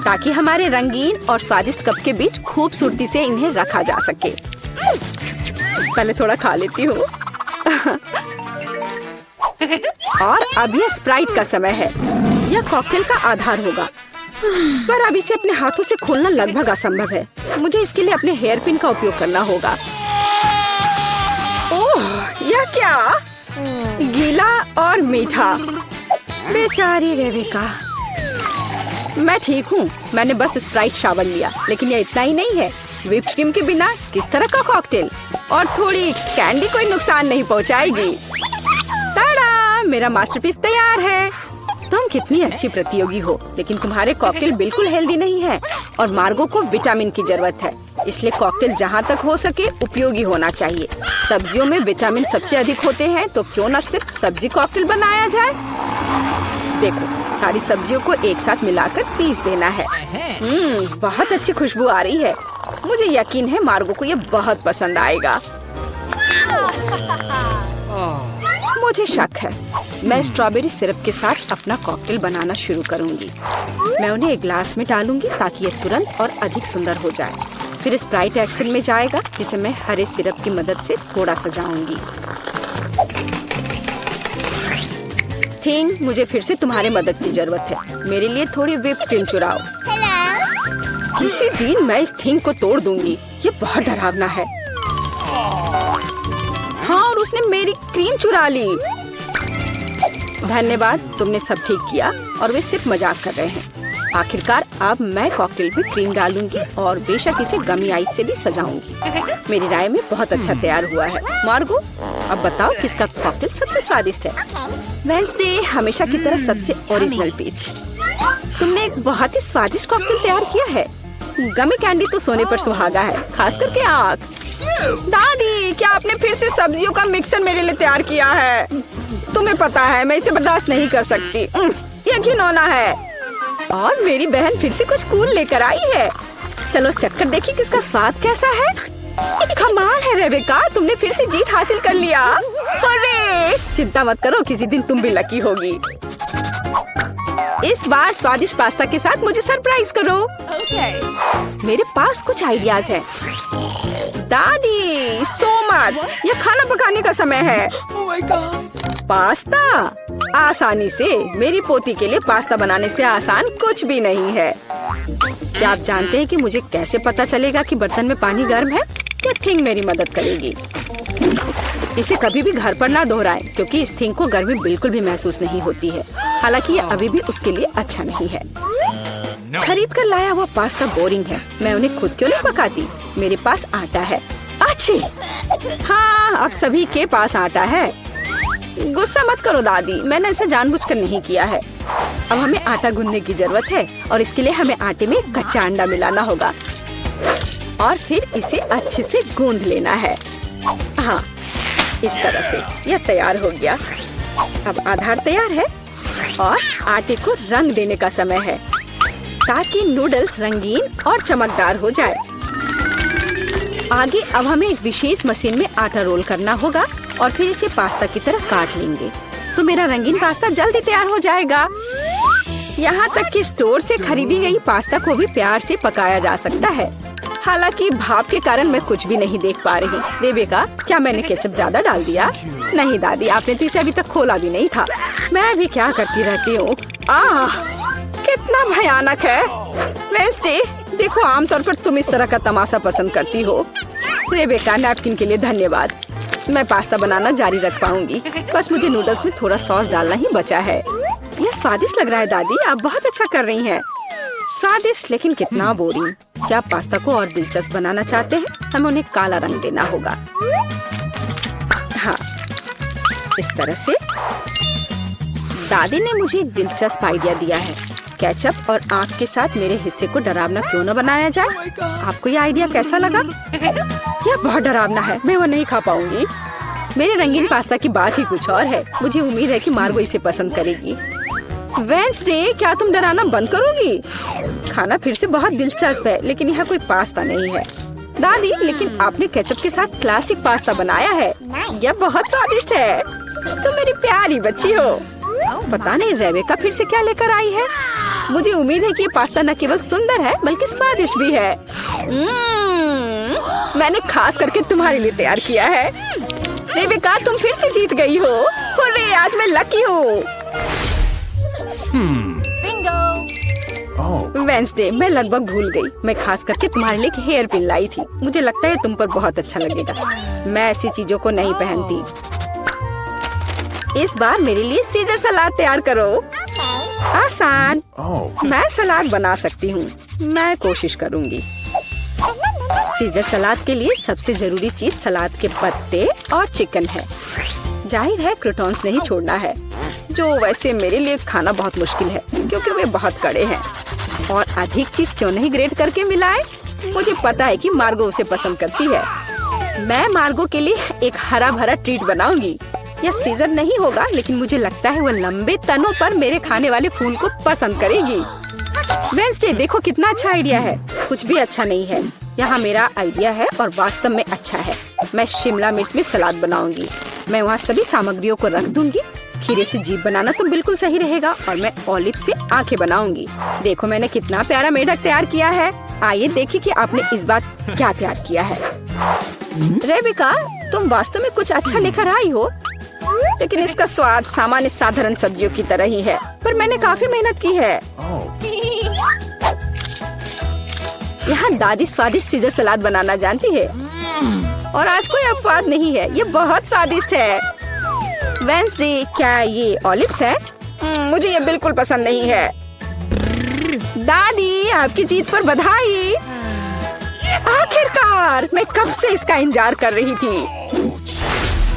S1: ताकि हमारे रंगीन और स्वादिष्ट कप के बीच खूबसूरती से इन्हें रखा जा सके। पहले थोड़ा खा लेती हूँ। और अब यह स्प्राइट का समय है। यह कॉकटेल का आधार होगा, पर अब इसे अपने हाथों से खोलना लगभग असंभव है। मुझे इसके लिए अपने हेयर पिन का उपयोग करना होगा। ओह, यह क्या? गीला और मीठा। बेचारी रेबेका। मैं ठीक हूँ, मैंने बस स्प्राइट शावर लिया, लेकिन यह इतना ही नहीं है। व्हिप्ड क्रीम के बिना किस तरह का कॉकटेल? और थोड़ी कैंडी कोई नुकसान नहीं पहुँचाएगी। ताड़ा, मेरा मास्टरपीस तैयार है। तुम कितनी अच्छी प्रतियोगी हो, लेकिन तुम्हारे कॉकटेल बिल्कुल हेल्दी नहीं है, और मार्गो को विटामिन की जरूरत है। इसलिए कॉकटेल जहाँ तक हो सके उपयोगी होना चाहिए। सब्जियों में विटामिन सबसे अधिक होते हैं, तो क्यों न सिर्फ सब्जी कॉकटेल बनाया जाए। देखो, सारी सब्जियों को एक साथ मिलाकर पीस देना है। बहुत अच्छी खुशबू आ रही है। मुझे यकीन है मार्गो को ये बहुत पसंद आएगा। मुझे शक है। मैं स्ट्रॉबेरी सिरप के साथ अपना कॉकटेल बनाना शुरू करूंगी। मैं उन्हें एक ग्लास में डालूंगी ताकि यह तुरंत और अधिक सुंदर हो जाए। फिर स्प्राइट एक्शन में जाएगा, जिसे मैं हरे सिरप की मदद से थोड़ा सजाऊंगी। थिंग, मुझे फिर से तुम्हारी मदद की जरूरत है। मेरे लिए थोड़ी व्हिप्ड क्रीम चुराओ। किसी दिन मैं इस थिंग को तोड़ दूंगी। ये बहुत डरावना है। हाँ, और उसने मेरी क्रीम चुरा ली। धन्यवाद, तुमने सब ठीक किया। और वे सिर्फ मजाक कर रहे हैं। आखिरकार अब मैं कॉकटेल में क्रीम डालूंगी और बेशक इसे गमी आइस से भी सजाऊंगी। मेरी राय में बहुत अच्छा तैयार हुआ है। मार्गो, अब बताओ किसका कॉकटेल सबसे स्वादिष्ट है? वेंसडे, हमेशा की तरह सबसे ओरिजिनल पीच। तुमने एक बहुत ही स्वादिष्ट कॉकटेल तैयार किया है। गमी कैंडी तो सोने पर सुहागा है, खास करके आँख। दादी, क्या आपने फिर से सब्जियों का मिक्सर मेरे लिए तैयार किया है? तुम्हें पता है मैं इसे बर्दाश्त नहीं कर सकती। ये घिनौना है। और मेरी बहन फिर से कुछ कूल लेकर आई है। चलो चक्कर देखिए किसका स्वाद कैसा है। कमाल है रेबेका, तुमने फिर से जीत हासिल कर लिया। अरे, चिंता मत करो, किसी दिन तुम भी लकी होगी। इस बार स्वादिष्ट पास्ता के साथ मुझे सरप्राइज करो। मेरे पास कुछ आइडियाज हैं। दादी, सो मत, यह खाना पकाने का समय है। पास्ता? आसानी से। मेरी पोती के लिए पास्ता बनाने से आसान कुछ भी नहीं है। क्या आप जानते हैं कि मुझे कैसे पता चलेगा कि बर्तन में पानी गर्म है? यह थिंग मेरी मदद करेगी। इसे कभी भी घर पर ना दोहराएं, क्योंकि इस थिंग को गर्मी बिल्कुल भी महसूस नहीं होती है। हालांकि ये अभी भी उसके लिए अच्छा नहीं है। खरीद कर लाया हुआ पास्ता बोरिंग है। मैं उन्हें खुद क्यों नहीं पकाती? मेरे पास आटा है। अच्छी। हाँ, अब सभी के पास आटा है। गुस्सा मत करो दादी, मैंने इसे जानबूझकर नहीं किया है। अब हमें आटा गूंदने की जरूरत है, और इसके लिए हमें आटे में कच्चा अंडा मिलाना होगा और फिर इसे अच्छे से गूंद लेना है। हाँ, इस तरह से यह तैयार हो गया। अब आधार तैयार है और आटे को रंग देने का समय है, ताकि नूडल्स रंगीन और चमकदार हो जाए। आगे अब हमें एक विशेष मशीन में आटा रोल करना होगा और फिर इसे पास्ता की तरह काट लेंगे, तो मेरा रंगीन पास्ता जल्दी तैयार हो जाएगा। यहाँ तक कि स्टोर से खरीदी गई पास्ता को भी प्यार से पकाया जा सकता है। हालांकि भाप के कारण मैं कुछ भी नहीं देख पा रही। रेबेका, क्या मैंने केचप ज्यादा डाल दिया? नहीं दादी, आपने तो इसे अभी तक खोला भी नहीं था। मैं भी क्या करती रहती हूँ। कितना भयानक है। वेंसडे, देखो आमतौर पर तुम इस तरह का तमाशा पसंद करती हो। रेबेका, नैपकिन के लिए धन्यवाद। मैं पास्ता बनाना जारी रख पाऊंगी। बस मुझे नूडल्स में थोड़ा सॉस डालना ही बचा है। यह स्वादिष्ट लग रहा है दादी, आप बहुत अच्छा कर रही हैं। स्वादिष्ट लेकिन कितना बोरिंग। क्या आप पास्ता को और दिलचस्प बनाना चाहते हैं? हमें उन्हें काला रंग देना होगा। हाँ, इस तरह से। दादी ने मुझे एक दिलचस्प आइडिया दिया है। केचप और आँख के साथ मेरे हिस्से को डरावना क्यों न बनाया जाए? आपको यह आइडिया कैसा लगा? यह बहुत डरावना है, मैं वो नहीं खा पाऊंगी। मेरे रंगीन पास्ता की बात ही कुछ और है। मुझे उम्मीद है कि मार्गो इसे पसंद करेगी। वेंसडे, क्या तुम डराना बंद करोगी? खाना फिर से बहुत दिलचस्प है, लेकिन यहाँ कोई पास्ता नहीं है। दादी, लेकिन आपने केचप के साथ क्लासिक पास्ता बनाया है। यह बहुत स्वादिष्ट है। तुम मेरी प्यारी बच्ची हो। पता नहीं रेबेका फिर से क्या लेकर आई है। मुझे उम्मीद है कि ये पास्ता न केवल सुंदर है बल्कि स्वादिष्ट भी है। मैंने खास करके तुम्हारे लिए तैयार किया है। रेबेका, तुम फिर से जीत गई हो। हुर्रे, आज मैं लकी हूँ। वेंसडे, मैं लगभग भूल गई। मैं खास करके तुम्हारे लिए एक हेयर पिन लाई थी। मुझे लगता है तुम पर बहुत अच्छा लगेगा। मैं ऐसी चीजों को नहीं पहनती। इस बार मेरे लिए सीजर सलाद तैयार करो। आसान। मैं सलाद बना सकती हूँ। मैं कोशिश करूँगी। सीजर सलाद के लिए सबसे जरूरी चीज सलाद के पत्ते और चिकन है। जाहिर है क्रूटॉन्स नहीं छोड़ना है, जो वैसे मेरे लिए खाना बहुत मुश्किल है क्योंकि वे बहुत कड़े हैं। और अधिक चीज क्यों नहीं ग्रेट करके मिलाए? मुझे पता है कि मार्गो उसे पसंद करती है। मैं मार्गो के लिए एक हरा भरा ट्रीट बनाऊंगी। यह सीजर नहीं होगा, लेकिन मुझे लगता है वह लंबे तनों पर मेरे खाने वाले फूल को पसंद करेगी। वेंसडे, देखो कितना अच्छा आइडिया है। कुछ भी अच्छा नहीं है। यहाँ मेरा आइडिया है और वास्तव में अच्छा है। मैं शिमला मिर्च में सलाद बनाऊंगी। मैं वहाँ सभी सामग्रियों को रख दूंगी। खीरे से जीभ बनाना तो बिल्कुल सही रहेगा और मैं ऑलिव से आंखें बनाऊंगी। देखो मैंने कितना प्यारा मेढक तैयार किया है। आइए देखिए कि आपने इस बार क्या तैयार किया है। रेबेका, तुम वास्तव में कुछ अच्छा लेकर आई हो, लेकिन इसका स्वाद सामान्य साधारण सब्जियों की तरह ही है। पर मैंने काफी मेहनत की है। यहाँ दादी स्वादिष्ट सीजर सलाद बनाना जानती है और आज कोई अपवाद नहीं है। ये बहुत स्वादिष्ट है। वेंसडे, क्या ये ऑलिव्स है? मुझे ये बिल्कुल पसंद नहीं है। दादी, आपकी जीत पर बधाई। आखिरकार, मैं कब से इसका इंतजार कर रही थी।